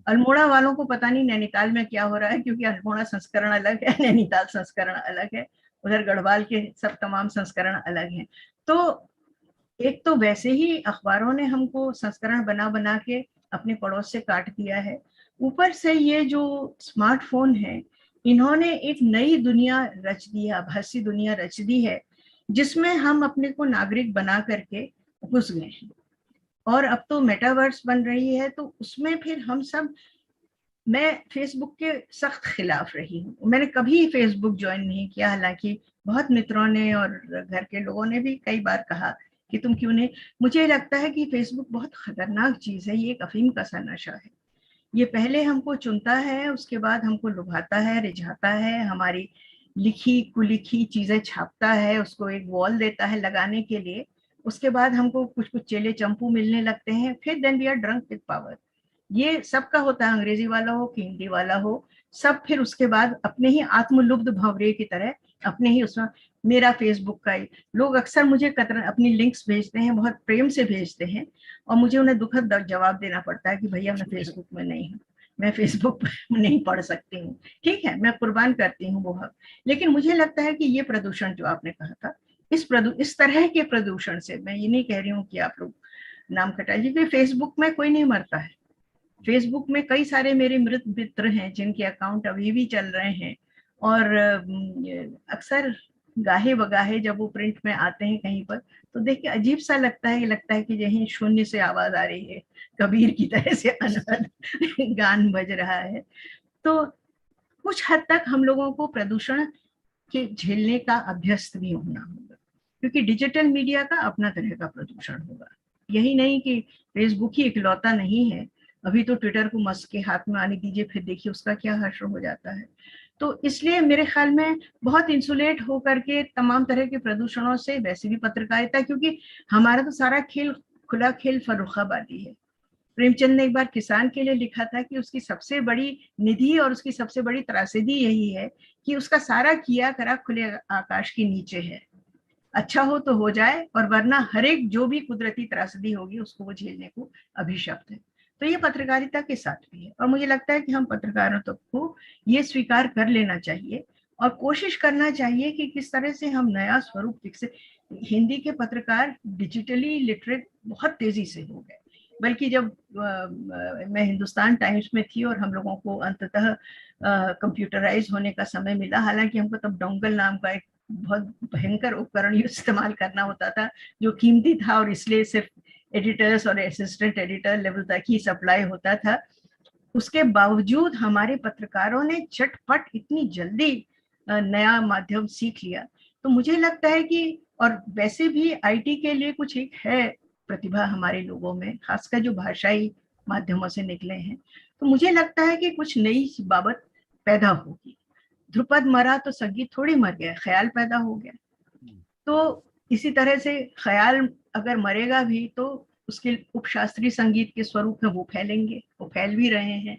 अल्मोड़ा वालों को पता नहीं नैनीताल में क्या हो रहा है, क्योंकि अल्मोड़ा संस्करण अलग है, नैनीताल संस्करण अलग है, उधर गढ़वाल के सब तमाम संस्करण अलग हैं। तो एक तो वैसे ही अखबारों ने हमको संस्करण बना बना के अपने पड़ोस से काट दिया है, ऊपर से ये जो स्मार्टफोन है इन्होंने एक नई दुनिया रच दी है, आभासी दुनिया रच दी है, जिसमें हम अपने को नागरिक बना करके घुस गए हैं। और अब तो मेटावर्स बन रही है, तो उसमें फिर हम सब, मैं फेसबुक के सख्त खिलाफ रही हूँ। मैंने कभी फेसबुक ज्वाइन नहीं किया, हालांकि बहुत मित्रों ने और घर के लोगों ने भी कई बार कहा कि तुम क्यों नहीं। मुझे लगता है कि फेसबुक बहुत खतरनाक चीज है, ये एक अफीम का सा नशा है। ये पहले हमको चुनता है, उसके बाद हमको लुभाता है, रिझाता है, हमारी लिखी कुलिखी चीजें छापता है, उसको एक वॉल देता है लगाने के लिए। उसके बाद हमको कुछ कुछ चेले चंपू मिलने लगते हैं, फिर then we are drunk with power. ये सबका होता है, अंग्रेजी वाला हो कि हिंदी वाला हो, सब फिर उसके बाद अपने ही आत्मलुब्ध भंवरे की तरह अपने ही उसमें। मेरा फेसबुक का ही लोग अक्सर मुझे अपनी लिंक्स भेजते हैं, बहुत प्रेम से भेजते हैं, और मुझे उन्हें दुखद जवाब देना पड़ता है कि भैया मैं फेसबुक में नहीं हूँ, मैं फेसबुक पर नहीं पढ़ सकती हूँ। ठीक है, मैं कुर्बान करती हूँ वो हक, लेकिन मुझे लगता है कि ये प्रदूषण जो आपने कहा था, इस तरह के प्रदूषण से, मैं ये नहीं कह रही हूँ कि आप लोग नाम कटाइए, क्योंकि फेसबुक में कोई नहीं मरता है। फेसबुक में कई सारे मेरे मृत मित्र हैं जिनके अकाउंट अभी भी चल रहे हैं, और अक्सर गाहे बगाहे जब वो प्रिंट में आते हैं कहीं पर, तो देख के अजीब सा लगता है कि यही शून्य से आवाज आ रही है, कबीर की तरह से अनहद गान बज रहा है। तो कुछ हद तक हम लोगों को प्रदूषण के झेलने का अभ्यस्त भी होना होगा, क्योंकि डिजिटल मीडिया का अपना तरह का प्रदूषण होगा। यही नहीं कि फेसबुक ही इकलौता नहीं है, अभी तो ट्विटर को मस्क के हाथ में आने दीजिए, फिर देखिए उसका क्या हश्र हो जाता है। तो इसलिए मेरे ख्याल में बहुत इंसुलेट होकर के तमाम तरह के प्रदूषणों से वैसे भी पत्रकारिता, क्योंकि हमारा तो सारा खेल खुला खेल फर्रुखाबादी है। प्रेमचंद ने एक बार किसान के लिए लिखा था कि उसकी सबसे बड़ी निधि और उसकी सबसे बड़ी त्रासदी यही है कि उसका सारा किया करा खुले आकाश के नीचे है। अच्छा हो तो हो जाए, और वरना हर एक जो भी कुदरती त्रासदी होगी उसको वो झेलने को अभिशप्त है। तो ये पत्रकारिता के साथ भी है, और मुझे लगता है कि हम पत्रकारों तक को ये स्वीकार कर लेना चाहिए और कोशिश करना चाहिए कि किस तरह से हम नया स्वरूप विकसित। हिंदी के पत्रकार डिजिटली लिटरेट बहुत तेजी से हो गए, बल्कि जब मैं हिंदुस्तान टाइम्स में थी और हम लोगों को अंततः कंप्यूटराइज होने का समय मिला, हालांकि हमको तब डोंगल नाम का एक बहुत भयंकर उपकरण इस्तेमाल करना होता था जो कीमती था, और इसलिए सिर्फ एडिटर्स और असिस्टेंट एडिटर लेवल तक ही सप्लाई होता था। उसके बावजूद हमारे पत्रकारों ने झटपट इतनी जल्दी नया माध्यम सीख लिया। तो मुझे लगता है कि, और वैसे भी आईटी के लिए कुछ एक है प्रतिभा हमारे लोगों में, खासकर जो भाषाई माध्यमों से निकले हैं, तो मुझे लगता है कि कुछ नई बाबत पैदा होगी। ध्रुपद मरा तो संगीत थोड़ी मर गया, ख्याल पैदा हो गया। तो इसी तरह से ख्याल अगर मरेगा भी तो उसके उपशास्त्रीय संगीत के स्वरूप में वो फैलेंगे, वो फैल भी रहे हैं,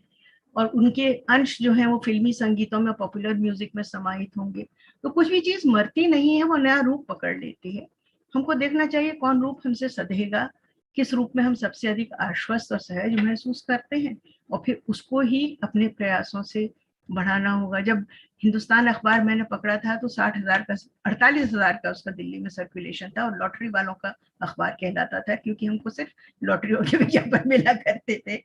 और उनके अंश जो हैं वो फिल्मी संगीतों में, पॉपुलर म्यूजिक में समाहित होंगे। तो कुछ भी चीज मरती नहीं है, वो नया रूप पकड़ लेती है। हमको देखना चाहिए कौन रूप हमसे सधेगा, किस रूप में हम सबसे अधिक आश्वस्त और सहज महसूस करते हैं, और फिर उसको ही अपने प्रयासों से बढ़ाना होगा। जब हिंदुस्तान अखबार मैंने पकड़ा था तो 60,000 का, 48,000 का उसका दिल्ली में सर्कुलेशन था, और लॉटरी वालों का अखबार कहलाता था, क्योंकि हमको सिर्फ लॉटरियों के विज्ञापन मिला करते थे।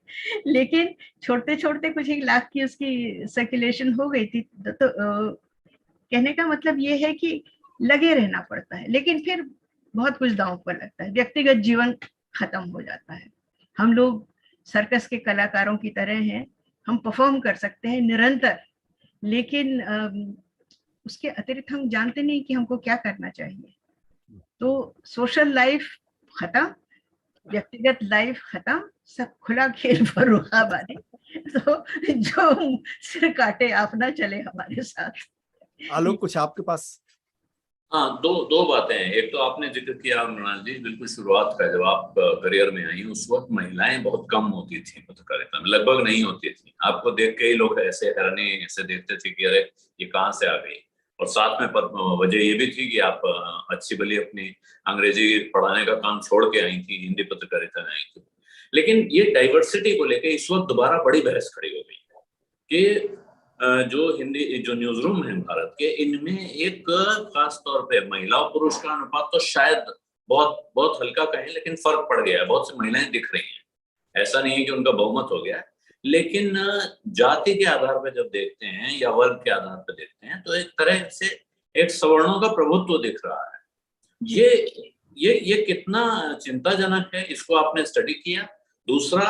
लेकिन छोड़ते छोड़ते कुछ 1 लाख की उसकी सर्कुलेशन हो गई थी। तो कहने का मतलब ये है कि लगे रहना पड़ता है, लेकिन फिर बहुत कुछ दांव पर लगता है, व्यक्तिगत जीवन खत्म हो जाता है। हम लोग सर्कस के कलाकारों की तरह हैं, हम परफॉर्म कर सकते हैं निरंतर, लेकिन उसके अतिरिक्त हम जानते नहीं कि हमको क्या करना चाहिए। तो सोशल लाइफ खत्म, व्यक्तिगत लाइफ खत्म, सब खुला खेल फर्रुखाबादी। तो जो सिर काटे आप ना चले हमारे साथ। आलोक, कुछ आपके पास? हाँ, दो बातें हैं। एक तो आपने जिक्र किया मृणाल जी, बिल्कुल शुरुआत का, जब आप करियर में आई उस वक्त महिलाएं बहुत कम होती थी पत्रकारिता में, लगभग नहीं होती थी। आपको देख के ही लोग ऐसे हैरानी ऐसे देखते थे कि अरे ये कहाँ से आ गई। और साथ में वजह ये भी थी कि आप अच्छी भली अपनी अंग्रेजी पढ़ाने का काम छोड़ के आई थी, हिंदी पत्रकारिता में आई थी। लेकिन ये डाइवर्सिटी को लेकर इस वक्त दोबारा बड़ी बहस खड़ी हो गई कि जो हिंदी जो न्यूज रूम है भारत के, इनमें एक खास तौर पे महिला और पुरुष का अनुपात तो शायद बहुत बहुत हल्का कहें, लेकिन फर्क पड़ गया है। बहुत सी महिलाएं दिख रही हैं, ऐसा नहीं है कि उनका बहुमत हो गया है, लेकिन जाति के आधार पर जब देखते हैं या वर्ग के आधार पर देखते हैं तो एक तरह से एक सवर्णों का प्रभुत्व दिख रहा है। ये कितना चिंताजनक है, इसको आपने स्टडी किया? दूसरा,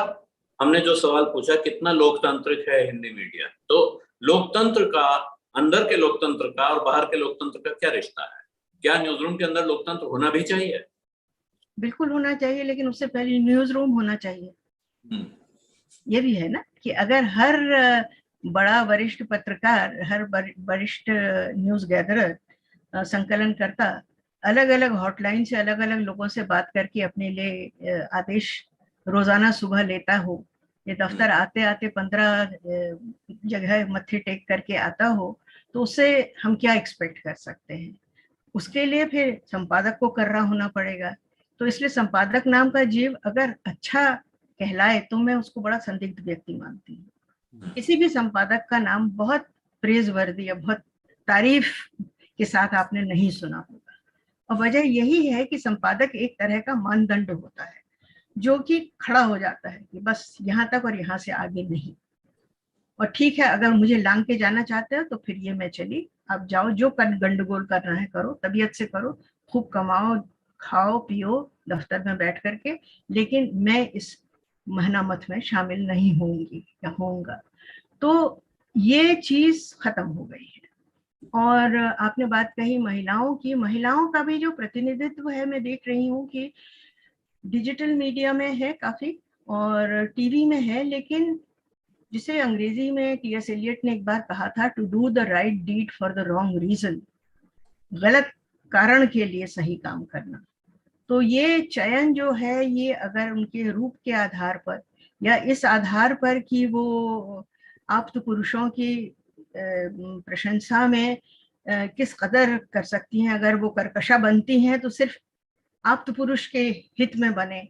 हमने जो सवाल पूछा कितना लोकतांत्रिक है हिंदी मीडिया, तो लोकतंत्र का, अंदर के लोकतंत्र का और बाहर के लोकतंत्र का क्या रिश्ता है? क्या न्यूज रूम के अंदर लोकतंत्र होना भी चाहिए? बिल्कुल होना चाहिए, लेकिन उससे पहले न्यूज रूम होना चाहिए। ये भी है ना कि अगर हर बड़ा वरिष्ठ पत्रकार, हर वरिष्ठ न्यूज गैदरर, संकलन करता अलग अलग हॉटलाइन से अलग अलग लोगों से बात करके अपने लिए आदेश रोजाना सुबह लेता हो, ये दफ्तर आते आते 15 जगह मत्थे टेक करके आता हो, तो उससे हम क्या एक्सपेक्ट कर सकते हैं? उसके लिए फिर संपादक को कर रहा होना पड़ेगा। तो इसलिए संपादक नाम का जीव अगर अच्छा कहलाए तो मैं उसको बड़ा संदिग्ध व्यक्ति मानती हूँ। किसी भी संपादक का नाम बहुत प्रेज वर्दी या बहुत तारीफ के साथ आपने नहीं सुना होगा, और वजह यही है कि संपादक एक तरह का मानदंड होता है जो कि खड़ा हो जाता है कि बस यहाँ तक और यहाँ से आगे नहीं। और ठीक है, अगर मुझे लांग के जाना चाहते हो तो फिर ये मैं चली, आप जाओ, जो गंडगोल करना है करो, तबीयत से करो, खूब कमाओ, खाओ पियो दफ्तर में बैठ करके, लेकिन मैं इस महनामत में शामिल नहीं होंगी या होऊंगा। तो ये चीज खत्म हो गई है। और आपने बात कही महिलाओं की, महिलाओं का भी जो प्रतिनिधित्व है मैं देख रही हूँ कि डिजिटल मीडिया में है काफी और टीवी में है, लेकिन जिसे अंग्रेजी में टी.एस. एलियट ने एक बार कहा था, to do the right deed for the wrong reason, गलत कारण के लिए सही काम करना। तो ये चयन जो है, ये अगर उनके रूप के आधार पर या इस आधार पर कि वो आप्त पुरुषों की प्रशंसा में किस कदर कर सकती हैं, अगर वो कर्कशा बनती हैं तो सिर्फ आप्त पुरुष के हित में बने,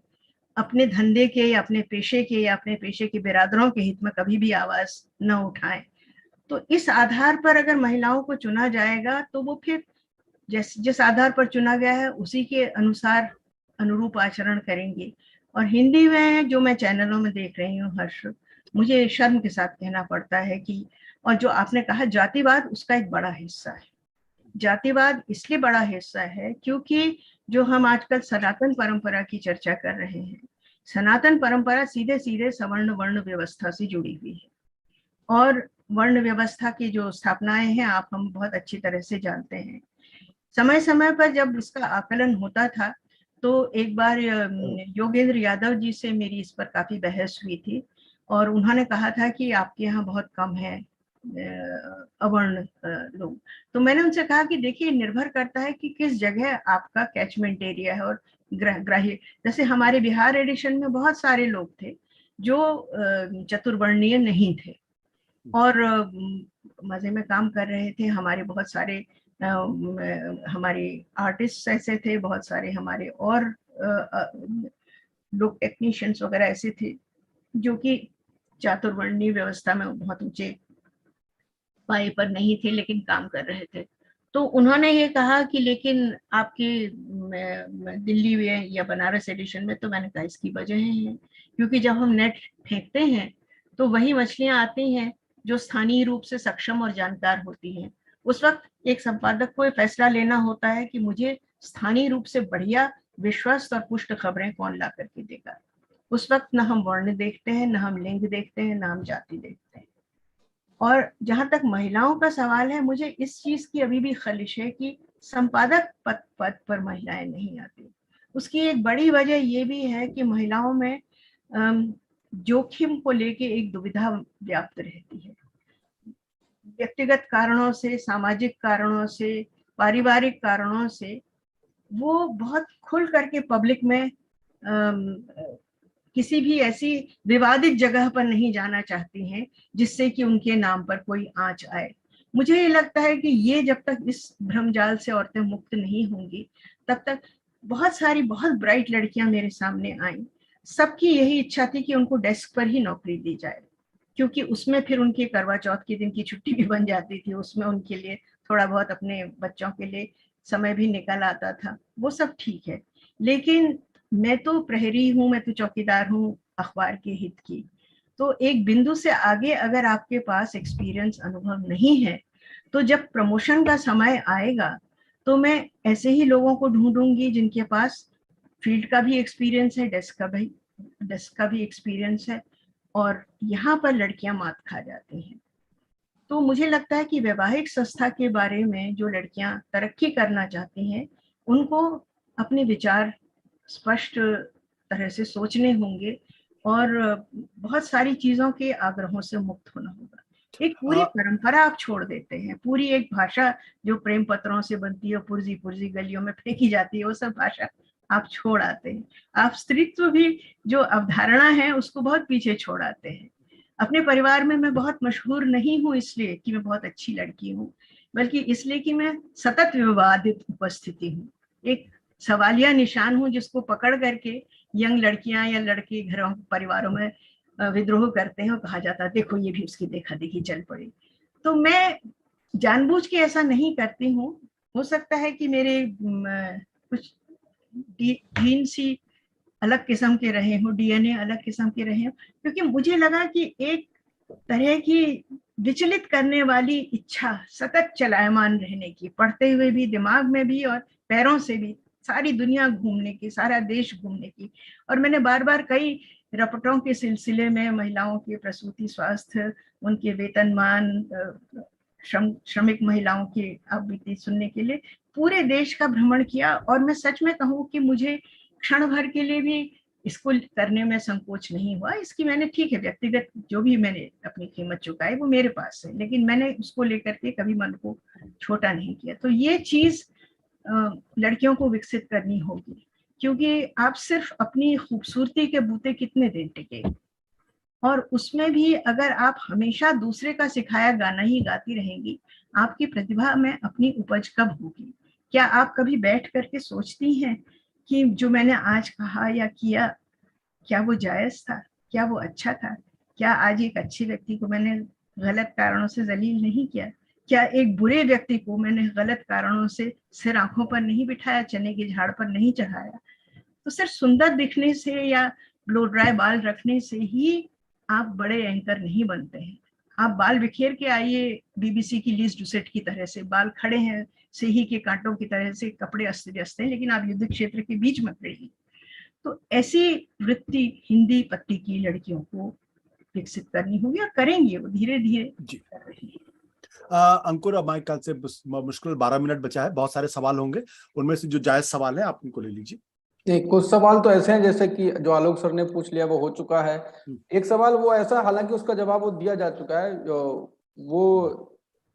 अपने धंधे के या अपने पेशे के या अपने पेशे के बिरादरों के हित में कभी भी आवाज न उठाएं। तो इस आधार पर अगर महिलाओं को चुना जाएगा तो वो फिर जिस आधार पर चुना गया है उसी के अनुसार अनुरूप आचरण करेंगे। और हिंदी में जो मैं चैनलों में देख रही हूँ हर्ष, मुझे शर्म के साथ कहना पड़ता है कि, और जो आपने कहा जातिवाद, उसका एक बड़ा हिस्सा है। जातिवाद इसलिए बड़ा हिस्सा है क्योंकि जो हम आजकल सनातन परंपरा की चर्चा कर रहे हैं, सनातन परंपरा सीधे सीधे सवर्ण वर्ण व्यवस्था से जुड़ी हुई है, और वर्ण व्यवस्था की जो स्थापनाएं हैं आप हम बहुत अच्छी तरह से जानते हैं। समय समय पर जब इसका आकलन होता था तो एक बार योगेंद्र यादव जी से मेरी इस पर काफी बहस हुई थी, और उन्होंने कहा था कि आपके यहाँ बहुत कम है अवर्ण लोग। तो मैंने उनसे कहा कि देखिए, निर्भर करता है कि किस जगह आपका कैचमेंट एरिया है और ग्राह्य। जैसे हमारे बिहार एडिशन में बहुत सारे लोग थे जो चतुर्वर्णीय नहीं थे और मजे में काम कर रहे थे। हमारे बहुत सारे हमारे आर्टिस्ट ऐसे थे, बहुत सारे हमारे और लोग टेक्नीशियंस वगैरह ऐसे थे जो कि चातुर्वर्णीय व्यवस्था में बहुत ऊंचे पाए पर नहीं थे लेकिन काम कर रहे थे। तो उन्होंने ये कहा कि लेकिन आपकी दिल्ली में या बनारस एडिशन में, तो मैंने कहा इसकी वजह है क्योंकि जब हम नेट फेंकते हैं तो वही मछलियां आती हैं जो स्थानीय रूप से सक्षम और जानकार होती हैं। उस वक्त एक संपादक को फैसला लेना होता है कि मुझे स्थानीय रूप से बढ़िया विश्वस्त और पुष्ट खबरें कौन ला करके देगा। उस वक्त न हम वर्ण देखते हैं, न हम लिंग देखते हैं, न हम जाति देखते हैं। और जहां तक महिलाओं का सवाल है, मुझे इस चीज की अभी भी खलिश है कि संपादक पद पर महिलाएं नहीं आती। उसकी एक बड़ी वजह ये भी है कि महिलाओं में जोखिम को लेके एक दुविधा व्याप्त रहती है। व्यक्तिगत कारणों से, सामाजिक कारणों से, पारिवारिक कारणों से वो बहुत खुल करके पब्लिक में किसी भी ऐसी विवादित जगह पर नहीं जाना चाहती हैं जिससे कि उनके नाम पर कोई आंच आए। मुझे ये लगता है कि ये जब तक इस भ्रमजाल से औरतें मुक्त नहीं होंगी तब तक बहुत सारी बहुत ब्राइट लड़कियां मेरे सामने आई। सबकी यही इच्छा थी कि उनको डेस्क पर ही नौकरी दी जाए, क्योंकि उसमें फिर उनके करवा चौथ के दिन की छुट्टी भी बन जाती थी, उसमें उनके लिए थोड़ा बहुत अपने बच्चों के लिए समय भी निकल आता था। वो सब ठीक है, लेकिन मैं तो प्रहरी हूँ, मैं तो चौकीदार हूँ अखबार के हित की। तो एक बिंदु से आगे अगर आपके पास एक्सपीरियंस, अनुभव नहीं है, तो जब प्रमोशन का समय आएगा तो मैं ऐसे ही लोगों को ढूंढूंगी जिनके पास फील्ड का भी एक्सपीरियंस है, डेस्क का भी एक्सपीरियंस है, और यहाँ पर लड़कियां मात खा जाती हैं। तो मुझे लगता है कि वैवाहिक संस्था के बारे में जो लड़कियां तरक्की करना चाहती हैं, उनको अपने विचार स्पष्ट तरह से सोचने होंगे और बहुत सारी चीजों के आग्रहों से मुक्त होना होगा। एक पूरी परंपरा आप छोड़ देते हैं, पूरी एक भाषा जो प्रेम पत्रों से बनती है, पुरजी पुरजी गलियों में फेंकी जाती है, वो सब भाषा आप छोड़ आते हैं। आप स्त्रीत्व भी जो अवधारणा है उसको बहुत पीछे छोड़ आते हैं। अपने परिवार में मैं बहुत मशहूर नहीं हूँ इसलिए कि मैं बहुत अच्छी लड़की हूँ, बल्कि इसलिए कि मैं सतत विवादित उपस्थिति हूँ, एक सवालिया निशान हूँ जिसको पकड़ करके यंग लड़कियां या लड़के घरों परिवारों में विद्रोह करते हैं और कहा जाता है देखो ये भी उसकी देखा देखी चल पड़ी। तो मैं जानबूझ के ऐसा नहीं करती हूँ। हो सकता है कि मेरे कुछ जीन सी अलग किस्म के रहे हो, डीएनए अलग किस्म के रहे हो, क्योंकि मुझे लगा कि एक तरह की विचलित करने वाली इच्छा सतत चलायमान रहने की, पढ़ते हुए भी, दिमाग में भी और पैरों से भी, सारी दुनिया घूमने की, सारा देश घूमने की। और मैंने बार बार कई रिपोर्टों के सिलसिले में महिलाओं के प्रसूति स्वास्थ्य, उनके वेतनमान, श्रमिक महिलाओं की आपबीती सुनने के लिए पूरे देश का भ्रमण किया। और मैं सच में कहूँ कि मुझे क्षण भर के लिए भी इसको करने में संकोच नहीं हुआ। इसकी मैंने, ठीक है, व्यक्तिगत जो भी मैंने अपनी कीमत चुकाई वो मेरे पास है, लेकिन मैंने उसको लेकर के कभी मन को छोटा नहीं किया। तो ये चीज लड़कियों को विकसित करनी होगी, क्योंकि आप सिर्फ अपनी खूबसूरती के बूते कितने दिन टिके, और उसमें भी अगर आप हमेशा दूसरे का सिखाया गाना ही गाती रहेंगी, आपकी प्रतिभा में अपनी उपज कब होगी? क्या आप कभी बैठ करके सोचती हैं कि जो मैंने आज कहा या किया, क्या वो जायज था? क्या वो अच्छा था? क्या आज एक अच्छे व्यक्ति को मैंने गलत कारणों से जलील नहीं किया? क्या एक बुरे व्यक्ति को मैंने गलत कारणों से सिर आंखों पर नहीं बिठाया, चने के झाड़ पर नहीं चढ़ाया? तो सिर्फ सुंदर दिखने से या ब्लो ड्राई बाल रखने से ही आप बड़े एंकर नहीं बनते हैं। आप बाल बिखेर के आइए बीबीसी की लीज डुसेट की तरह से, बाल खड़े हैं सेही के कांटों की तरह से, कपड़े अस्त व्यस्त हैं, लेकिन आप युद्ध क्षेत्र के बीच में खड़े हैं। तो ऐसी वृत्ति हिंदी पट्टी की लड़कियों को विकसित करनी होगी, और करेंगे वो धीरे धीरे कर रही है। अंकुर, अब हमारे ख्याल से मुश्किल 12 मिनट बचा है, बहुत सारे सवाल होंगे, उनमें से जो जायज सवाल है आप उनको ले लीजिए। कुछ सवाल तो ऐसे हैं जैसे कि जो आलोक सर ने पूछ लिया वो हो चुका है। एक सवाल वो ऐसा, हालांकि उसका जवाब वो दिया जा चुका है, वो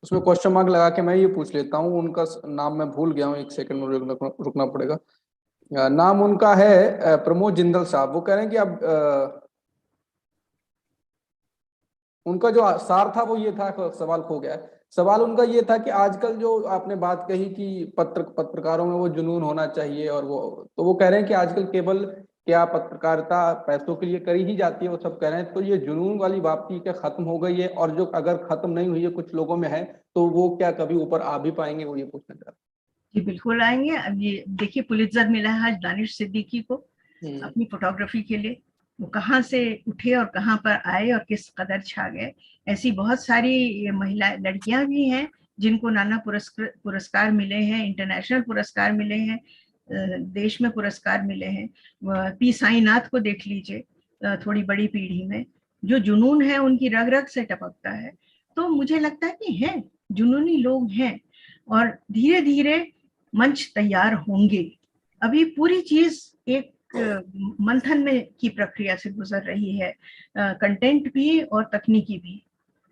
उसमें क्वेश्चन मार्क लगा के मैं ये पूछ लेता हूँ, उनका नाम मैं भूल गया हूँ, एक सेकंड में रुकना पड़ेगा। नाम उनका है प्रमोद जिंदल साहब। वो कह रहे हैं कि अब उनका जो सार था वो ये था, सवाल खो गया है। सवाल उनका ये था कि आजकल जो आपने बात कही कि पत्रकारों में वो जुनून होना चाहिए, और वो कह रहे हैं कि आजकल केवल क्या पत्रकारिता पैसों के लिए करी ही जाती है, वो सब कह रहे हैं। तो ये जुनून वाली बात क्या खत्म हो गई है? और जो अगर खत्म नहीं हुई है कुछ लोगों में है, तो वो क्या कभी ऊपर आ भी पाएंगे? वो ये पूछना चाह रहे जी बिल्कुल आएंगे। अब ये देखिए, पुलित्जर मिला है आज दानिश सिद्दीकी को अपनी फोटोग्राफी के लिए। वो कहाँ से उठे और कहाँ पर आए और किस कदर छा गए। ऐसी बहुत सारी महिला लड़कियां भी हैं जिनको नाना पुरस्कार मिले हैं, इंटरनेशनल पुरस्कार मिले हैं, देश में पुरस्कार मिले हैं। पी साईनाथ को देख लीजिए, थोड़ी बड़ी पीढ़ी में जो जुनून है उनकी रग रग से टपकता है। तो मुझे लगता है कि हैं, जुनूनी लोग हैं, और धीरे धीरे मंच तैयार होंगे। अभी पूरी चीज एक मंथन में की प्रक्रिया से गुजर रही है, कंटेंट भी और तकनीकी भी।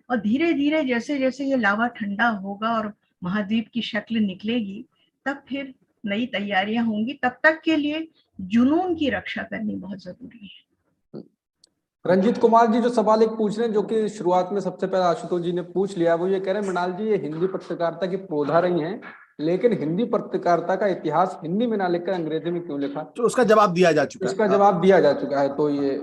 और धीरे धीरे जैसे जैसे ये लावा ठंडा होगा और महाद्वीप की शक्ल निकलेगी, तब फिर नई तैयारियां होंगी। तब तक के लिए जुनून की रक्षा करनी बहुत जरूरी है। रंजीत कुमार जी जो सवाल एक पूछ रहे हैं, जो कि शुरुआत में सबसे पहले आशुतोष जी ने पूछ लिया, वो ये कह रहे हैं, मृणाल जी ये हिंदी पत्रकारिता की पौधा रही हैं, लेकिन हिंदी पत्रकारिता का इतिहास हिंदी में ना लिखकर अंग्रेजी में क्यों लिखा? तो उसका जवाब दिया जा चुका है। इसका जवाब दिया जा चुका है। तो ये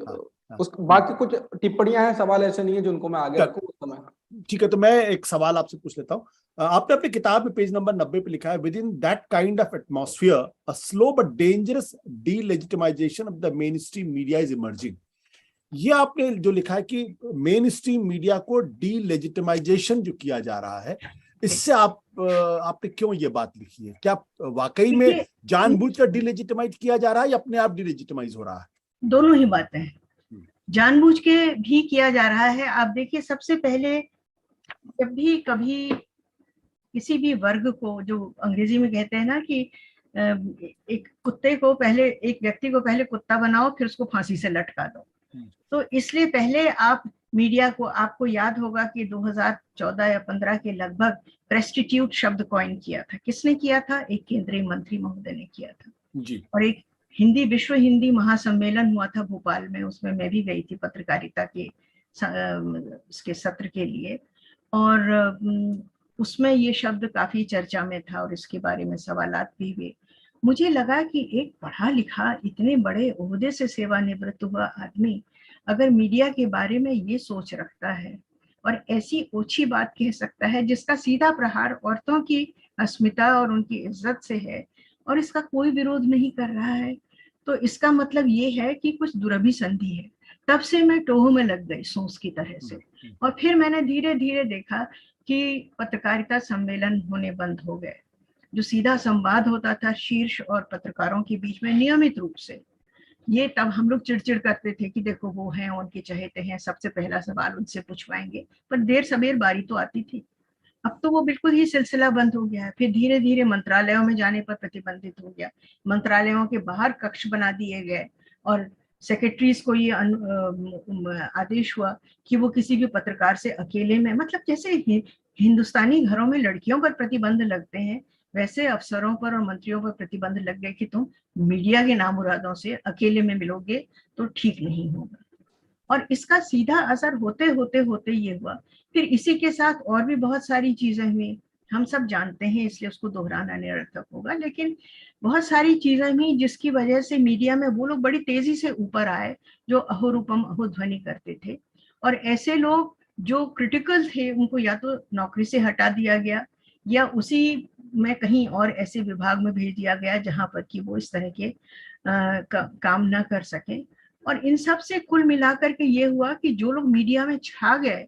बाकी कुछ टिप्पणियां हैं, सवाल ऐसे नहीं है जिनको मैं आगे रखूं उस समय। ठीक है, तो मैं एक सवाल आपसे पूछ लेता हूँ। आपने अपनी किताब में पेज नंबर 90 पे लिखा है, within that kind of atmosphere a slow but dangerous delegitimisation of the mainstream media is emerging. ये आपने जो लिखा है कि मेन स्ट्रीम मीडिया को डीलेजिटिमाइजेशन जो किया जा रहा है, इससे आपने क्यों ये बात लिखी है? क्या वाकई में जानबूझकर डीलेजिटिमाइज किया जा रहा है या अपने आप डीलेजिटिमाइज हो रहा है? दोनों ही बातें हैं, जानबूझ के भी किया जा रहा है। आप देखिए, सबसे पहले जब भी कभी किसी भी वर्ग को, जो अंग्रेजी में कहते हैं ना कि एक कुत्ते को पहले, एक व्यक्ति को पहले कुत्ता बनाओ फिर उसको फांसी से लटका दो, तो इसलिए पहले आप मीडिया को, आपको याद होगा कि 2014 या 15 के लगभग प्रेस्टिट्यूट शब्द कॉइन किया था। किसने किया था? एक केंद्रीय मंत्री महोदय ने किया था जी। और एक विश्व हिंदी महासम्मेलन हुआ था भोपाल में, उसमें मैं भी गई थी पत्रकारिता के इसके सत्र के लिए, और उसमें ये शब्द काफी चर्चा में था और इसके बारे में सवालात भी हुए। मुझे लगा कि एक पढ़ा लिखा, इतने बड़े ओहदे से सेवानिवृत्त हुआ आदमी अगर मीडिया के बारे में ये सोच रखता है और ऐसी ओछी बात कह सकता है जिसका सीधा प्रहार औरतों की अस्मिता और उनकी इज्जत से है, और इसका कोई विरोध नहीं कर रहा है, तो इसका मतलब ये है कि कुछ दुरभिसंधि है। तब से मैं टोह में लग गई सोच की तरह से, और फिर मैंने धीरे धीरे देखा कि पत्रकारिता सम्मेलन होने बंद हो गए। जो सीधा संवाद होता था शीर्ष और पत्रकारों के बीच में नियमित रूप से, ये तब हम लोग चिड़चिड़ करते थे कि देखो वो हैं, उनके चहेते हैं, सबसे पहला सवाल उनसे पूछवाएंगे, पर देर सबेर बारी तो आती थी। अब तो वो बिल्कुल ही सिलसिला बंद हो गया है। फिर धीरे धीरे मंत्रालयों में जाने पर प्रतिबंधित हो गया, मंत्रालयों के बाहर कक्ष बना दिए गए और सेक्रेटरीज को ये आदेश हुआ कि वो किसी भी पत्रकार से अकेले में, मतलब जैसे हिंदुस्तानी घरों में लड़कियों पर प्रतिबंध लगते हैं, वैसे अफसरों पर और मंत्रियों पर प्रतिबंध लग गए कि तुम मीडिया के नामुरादों से अकेले में मिलोगे तो ठीक नहीं होगा। और इसका सीधा असर होते होते होते ये हुआ। फिर इसी के साथ और भी बहुत सारी चीजें हुई, हम सब जानते हैं, इसलिए उसको दोहराना निरर्थक होगा, लेकिन बहुत सारी चीजें हुई जिसकी वजह से मीडिया में वो लोग बड़ी तेजी से ऊपर आए जो अहोरूपम अहोध्वनि करते थे, और ऐसे लोग जो क्रिटिकल थे उनको या तो नौकरी से हटा दिया गया या उसी में कहीं और ऐसे विभाग में भेज दिया गया जहां पर कि वो इस तरह के काम ना कर सके। और इन सब से कुल मिलाकर के ये हुआ कि जो लोग मीडिया में छा गए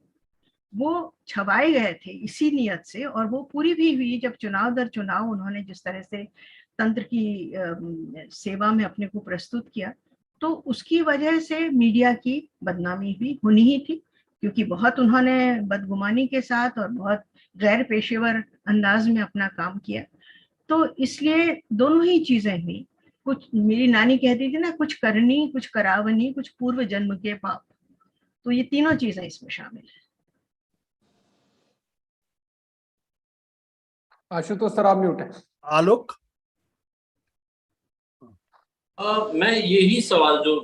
वो छवाए गए थे इसी नियत से, और वो पूरी भी हुई जब चुनाव दर चुनाव उन्होंने जिस तरह से तंत्र की सेवा में अपने को प्रस्तुत किया, तो उसकी वजह से मीडिया की बदनामी भी होनी ही थी, क्योंकि बहुत उन्होंने बदगुमानी के साथ और बहुत गैर पेशेवर अंदाज में अपना काम किया। तो इसलिए दोनों ही चीजें हुई। कुछ, मेरी नानी कहती थी ना, कुछ करनी, कुछ करावनी, कुछ पूर्व जन्म के पाप, तो ये तीनों चीजें इसमें शामिल है। आशुतोष सर आप म्यूट है। आलोक, मैं यही सवाल जो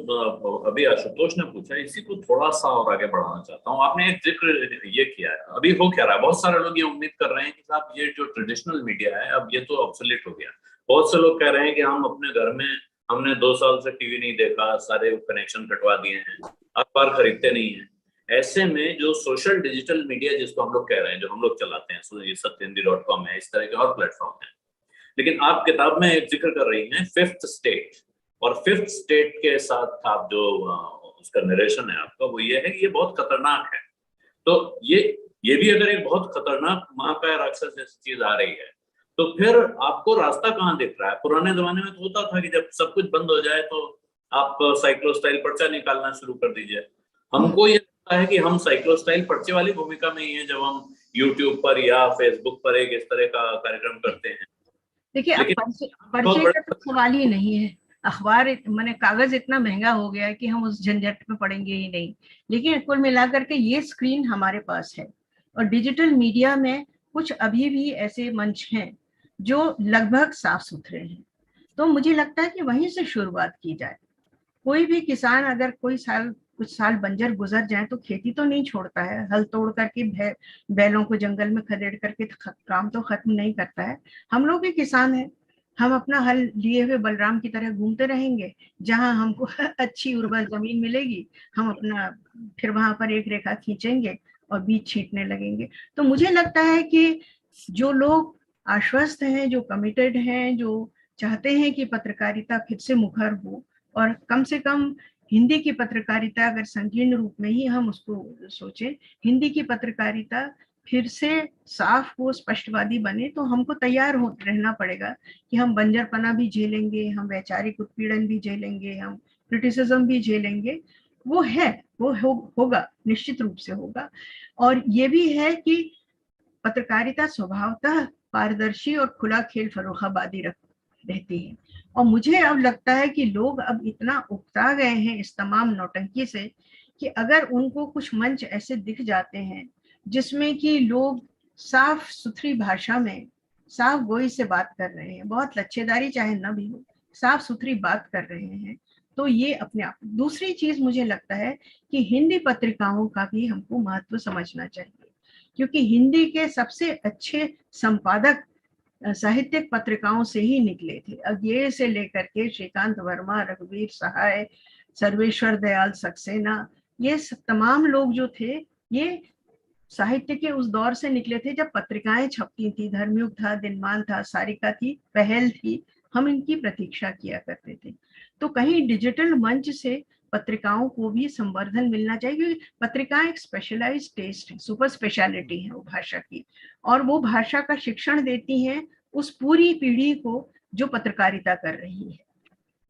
अभी आशुतोष ने पूछा, इसी को थोड़ा सा और आगे बढ़ाना चाहता हूँ। आपने एक जिक्र ये किया है, अभी हो क्या रहा है, बहुत सारे लोग ये उम्मीद कर रहे हैं कि साहब ये जो ट्रेडिशनल मीडिया है अब ये तो ऑब्सोलीट हो गया। बहुत से लोग कह रहे हैं कि हम अपने घर में, हमने 2 साल से टीवी नहीं देखा, सारे कनेक्शन कटवा दिए हैं, अखबार खरीदते नहीं है। ऐसे में जो सोशल डिजिटल मीडिया जिसको हम लोग कह रहे हैं, जो हम लोग चलाते हैं, सत्यहिंदी.com है, इस तरह के और प्लेटफॉर्म है, लेकिन आप किताब में एक जिक्र कर रही हैं फिफ्थ स्टेट, और फिफ्थ स्टेट के साथ आप जो उसका नरेशन है आपका, वो ये है कि ये बहुत खतरनाक है। तो ये भी अगर एक बहुत खतरनाक महाकाय राक्षस जैसी चीज आ रही है, तो फिर आपको रास्ता कहाँ दिख रहा है? पुराने जमाने में तो होता था कि जब सब कुछ बंद हो जाए तो आप साइक्लोस्टाइल पर्चा निकालना शुरू कर दीजिए। हमको ये लगता है कि हम साइक्लोस्टाइल पर्चे वाली भूमिका में ही है जब हम यूट्यूब पर या फेसबुक पर एक इस तरह का कार्यक्रम करते हैं। देखिए, अब पर्चे का तो सवाल ही नहीं है, अखबार मैंने कागज इतना महंगा हो गया है कि हम उस झंझट में पड़ेंगे ही नहीं। लेकिन कुल मिलाकर के ये स्क्रीन हमारे पास है, और डिजिटल मीडिया में कुछ अभी भी ऐसे मंच हैं जो लगभग साफ सुथरे हैं, तो मुझे लगता है कि वहीं से शुरुआत की जाए। कोई भी किसान अगर कुछ साल बंजर गुजर जाए तो खेती तो नहीं छोड़ता है, हल तोड़ करके बैलों को जंगल में खदेड़ करके काम तो खत्म नहीं करता है। हम लोग भी किसान हैं, हम अपना हल लिए हुए बलराम की तरह घूमते रहेंगे, जहां हमको अच्छी उर्वर जमीन मिलेगी हम अपना फिर वहां पर एक रेखा खींचेंगे और बीज छींटने लगेंगे। तो मुझे लगता है कि जो लोग आश्वस्त हैं, जो कमिटेड हैं, जो चाहते हैं कि पत्रकारिता फिर से मुखर हो और कम से कम हिंदी की पत्रकारिता अगर संकीर्ण रूप में ही हम उसको सोचें, हिंदी की पत्रकारिता फिर से साफ वो स्पष्टवादी बने तो हमको तैयार रहना पड़ेगा कि हम बंजरपना भी झेलेंगे, हम वैचारिक उत्पीड़न भी झेलेंगे, हम क्रिटिसिज्म भी झेलेंगे। वो है, वो होगा, निश्चित रूप से होगा। और ये भी है कि पत्रकारिता स्वभावतः पारदर्शी और खुला खेल फर्रुखाबादी रहती है। और मुझे अब लगता है कि लोग अब इतना उकता गए हैं इस तमाम नौटंकी से कि अगर उनको कुछ मंच ऐसे दिख जाते हैं जिसमें कि लोग साफ सुथरी भाषा में साफ गोई से बात कर रहे हैं, बहुत लच्छेदारी चाहे न भी हो, साफ सुथरी बात कर रहे हैं, तो ये अपने आप। दूसरी चीज मुझे लगता है कि हिंदी पत्रिकाओं का भी हमको महत्व समझना चाहिए, क्योंकि हिंदी के सबसे अच्छे संपादक साहित्यिक पत्रिकाओं से ही निकले थे। अज्ञेय से लेकर के श्रीकांत वर्मा, रघुवीर सहाय, सर्वेश्वर दयाल सक्सेना, ये तमाम लोग जो थे ये साहित्य के उस दौर से निकले थे जब पत्रिकाएं छपती थी, धर्मयुग था, दिनमान था, सारिका थी, पहल थी, हम इनकी प्रतीक्षा किया करते थे। तो कहीं डिजिटल मंच से पत्रिकाओं को भी संवर्धन मिलना चाहिए, क्योंकि पत्रिकाएं एक स्पेशलाइज्ड टेस्ट है, सुपर स्पेशलिटी है वो भाषा की, और वो भाषा का शिक्षण देती हैं उस पूरी पीढ़ी को जो पत्रकारिता कर रही है।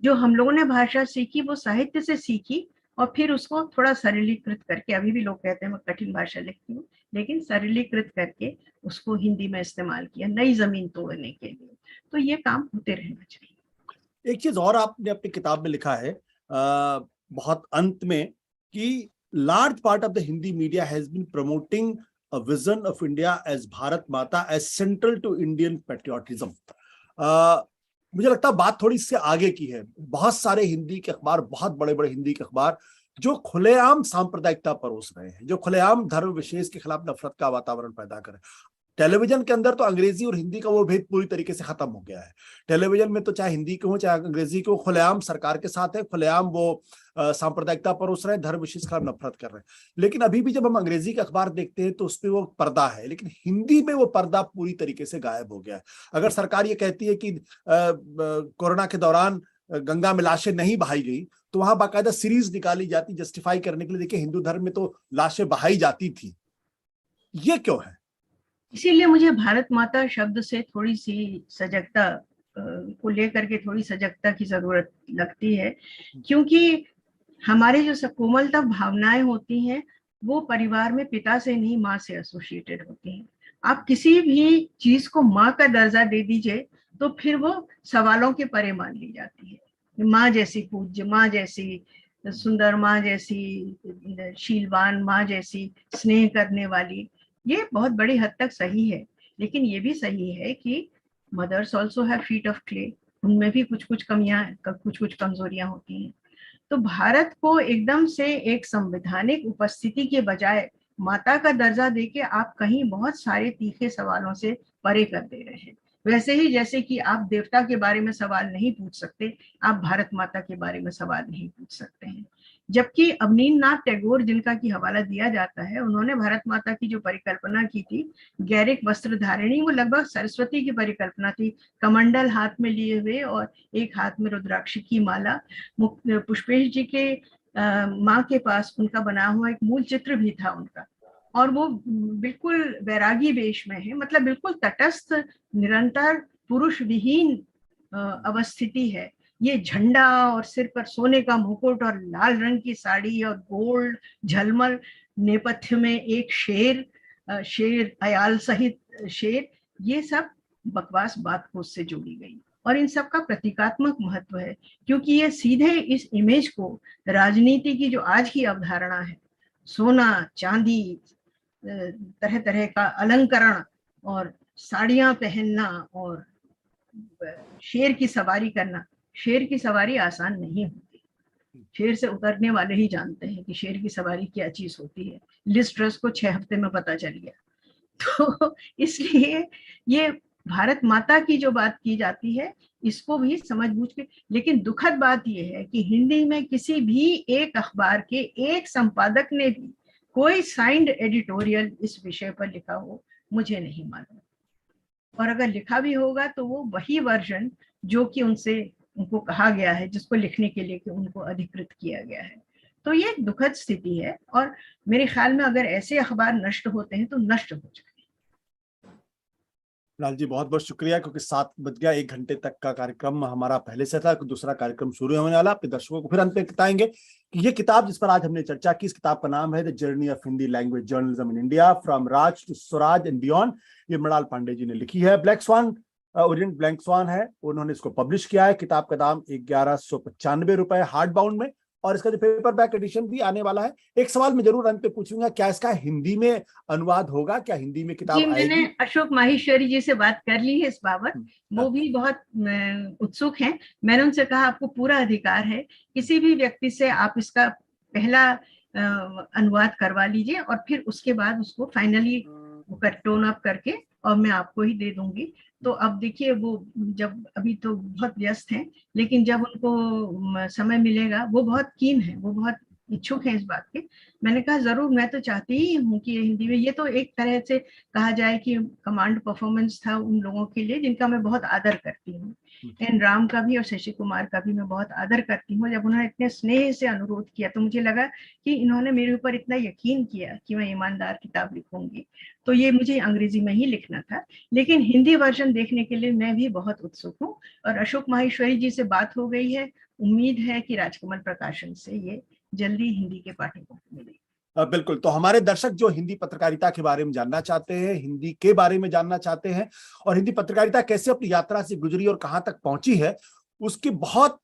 जो हम लोगों ने भाषा सीखी वो साहित्य से सीखी और फिर उसको थोड़ा सरलीकृत करके, अभी भी लोग कहते हैं मैं कठिन भाषा लिखती हूँ, लेकिन सरलीकृत करके उसको हिंदी में इस्तेमाल किया नई जमीन तोड़ने के लिए। तो ये काम होते रहना चाहिए। एक चीज और आपने अपनी किताब में लिखा है बहुत अंत में कि large part of the Hindi media has been promoting a vision of India as Bharat Mata as central to Indian patriotism. मुझे लगता है बात थोड़ी इससे आगे की है। बहुत सारे हिंदी के अखबार, बहुत बड़े बड़े हिंदी के अखबार जो खुलेआम सांप्रदायिकता परोस रहे हैं, जो खुलेआम धर्म विशेष के खिलाफ नफरत का वातावरण पैदा कर रहे हैं। टेलीविजन के अंदर तो अंग्रेजी और हिंदी का वो भेद पूरी तरीके से खत्म हो गया है। टेलीविजन में तो चाहे हिंदी के हो चाहे अंग्रेजी के हो, खुलेआम सरकार के साथ है, खुलेआम वो सांप्रदायिकता परोस रहे हैं, धर्म विशेष के खिलाफ नफरत कर रहे हैं। लेकिन अभी भी जब हम अंग्रेजी के अखबार देखते हैं तो उसपे वो पर्दा है, लेकिन हिंदी में वो पर्दा पूरी तरीके से गायब हो गया है। अगर सरकार ये कहती है कि कोरोना के दौरान गंगा में लाशें नहीं बहाई गई, तो वहां बाकायदा सीरीज निकाली जाती जस्टिफाई करने के लिए, देखिए हिंदू धर्म में तो लाशें बहाई जाती थी। ये क्यों है? इसीलिए मुझे भारत माता शब्द से थोड़ी सी सजगता को लेकर के थोड़ी सजगता की जरूरत लगती है, क्योंकि हमारे जो कोमलता भावनाएं होती हैं वो परिवार में पिता से नहीं माँ से एसोसिएटेड होती हैं। आप किसी भी चीज को माँ का दर्जा दे दीजिए तो फिर वो सवालों के परे मान ली जाती है। माँ जैसी पूज्य, माँ जैसी सुंदर, माँ जैसी शीलवान, माँ जैसी स्नेह करने वाली, ये बहुत बड़ी हद तक सही है। लेकिन ये भी सही है कि mothers also have feet of clay, उनमें भी कुछ कुछ कमियां, कुछ कुछ कमजोरियां होती हैं। तो भारत को एकदम से एक संवैधानिक उपस्थिति के बजाय माता का दर्जा देके आप कहीं बहुत सारे तीखे सवालों से परे कर दे रहे हैं। वैसे ही जैसे कि आप देवता के बारे में सवाल नहीं पूछ सकते, आप भारत माता के बारे में सवाल नहीं पूछ सकते हैं। जबकि अवनींद्रनाथ टैगोर, जिनका की हवाला दिया जाता है, उन्होंने भारत माता की जो परिकल्पना की थी, गैरिक वस्त्र धारिणी, वो लगभग सरस्वती की परिकल्पना थी, कमंडल हाथ में लिए हुए और एक हाथ में रुद्राक्ष की माला। पुष्पेश जी के माँ के पास उनका बना हुआ एक मूल चित्र भी था उनका, और वो बिल्कुल वैरागी वेश में है, मतलब बिल्कुल तटस्थ, निरंतर पुरुष विहीन अवस्थिति है। ये झंडा और सिर पर सोने का मुकुट और लाल रंग की साड़ी और गोल्ड झलमल, नेपथ्य में एक शेर, शेर अयाल सहित शेर, ये सब बकवास बात को उससे जोड़ी गई। और इन सब का प्रतीकात्मक महत्व है, क्योंकि ये सीधे इस इमेज को राजनीति की जो आज की अवधारणा है, सोना चांदी, तरह तरह का अलंकरण और साड़ियां पहनना और शेर की सवारी करना। शेर की सवारी आसान नहीं होती, शेर से उतरने वाले ही जानते हैं कि शेर की सवारी क्या चीज होती है। लिस ट्रस को 6 हफ्ते में पता चल गया। तो इसलिए ये भारत माता की जो बात की जाती है, इसको भी समझ बूझ के, लेकिन दुखद बात यह है कि हिंदी में किसी भी एक अखबार के एक संपादक ने भी कोई साइंड एडिटोरियल इस विषय पर लिखा हो, मुझे नहीं मालूम। और अगर लिखा भी होगा तो वो वही वर्जन जो कि उनसे उनको कहा गया है, जिसको लिखने के लिए कि उनको अधिकृत किया गया है। तो ये एक दुखद स्थिति है और मेरे ख्याल में अगर ऐसे अखबार नष्ट होते हैं तो नष्ट हो जाए। लाल जी बहुत बहुत शुक्रिया, क्योंकि 7 बज गया, 1 घंटे तक का कार्यक्रम हमारा पहले से था, दूसरा कार्यक्रम शुरू होने वाला। अपने दर्शकों को फिर अंत में बताएंगे कि ये किताब जिस पर आज हमने चर्चा की, इस किताब का नाम है the journey of Hindi language journalism in India from Raj to Swaraj and beyond. ये मृणाल पांडे जी ने लिखी है। Black Swan, Orient Black Swan है, उन्होंने इसको पब्लिश किया है। किताब का दाम 1195 रुपए हार्ड बाउंड में, और इसका जो पेपर बैक एडिशन भी आने वाला है। एक सवाल मैं जरूर अंत पे पूछूंगा, क्या इसका हिंदी में अनुवाद होगा, क्या हिंदी में किताब जी, आएगी? मैंने अशोक माहेश्वरी जी से बात कर ली है इस बाबत। वो भी बहुत उत्सुक हैं। मैंने उनसे कहा आपको पूरा अधिकार है, किसी भी व्यक्ति से आप इसका पहला अनुवाद करवा लीजिए और फिर उसके बाद उसको फाइनली टोन अप करके और मैं आपको ही दे दूंगी। तो अब देखिए, वो जब अभी तो बहुत व्यस्त हैं, लेकिन जब उनको समय मिलेगा, वो बहुत कीन है, वो बहुत इच्छुक है इस बात के। मैंने कहा जरूर, मैं तो चाहती ही हूँ कि हिंदी में, ये तो एक तरह से कहा जाए कि कमांड परफॉर्मेंस था उन लोगों के लिए जिनका मैं बहुत आदर करती हूँ। एन राम का भी और शशि कुमार का भी मैं बहुत आदर करती हूँ। जब उन्होंने इतने स्नेह से अनुरोध किया तो मुझे लगा कि इन्होंने मेरे ऊपर इतना यकीन किया कि मैं ईमानदार किताब लिखूंगी, तो ये मुझे अंग्रेजी में ही लिखना था। लेकिन हिंदी वर्जन देखने के लिए मैं भी बहुत उत्सुक हूँ और अशोक माहेश्वरी जी से बात हो गई है। उम्मीद है कि राजकमल प्रकाशन से ये जल्दी हिंदी के पाठकों को मिलेगी। बिल्कुल। तो हमारे दर्शक जो हिंदी पत्रकारिता के बारे में जानना चाहते हैं, हिंदी के बारे में जानना चाहते हैं, और हिंदी पत्रकारिता कैसे अपनी यात्रा से गुजरी और कहां तक पहुंची है, उसकी बहुत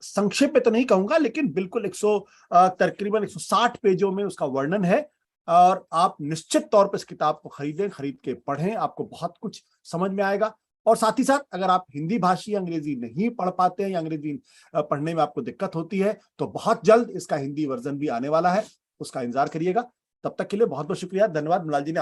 संक्षेप में तो नहीं कहूंगा, लेकिन बिल्कुल तकरीबन 160 पेजों में उसका वर्णन है। और आप निश्चित तौर पर इस किताब को खरीदें, खरीद के पढ़ें, आपको बहुत कुछ समझ में आएगा। और साथ ही साथ अगर आप हिंदी भाषी अंग्रेजी नहीं पढ़ पाते हैं या अंग्रेजी पढ़ने में आपको दिक्कत होती है, तो बहुत जल्द इसका हिंदी वर्जन भी आने वाला है, उसका इंतजार करिएगा। तब तक के लिए बहुत बहुत शुक्रिया, धन्यवाद। मृणाल जी ने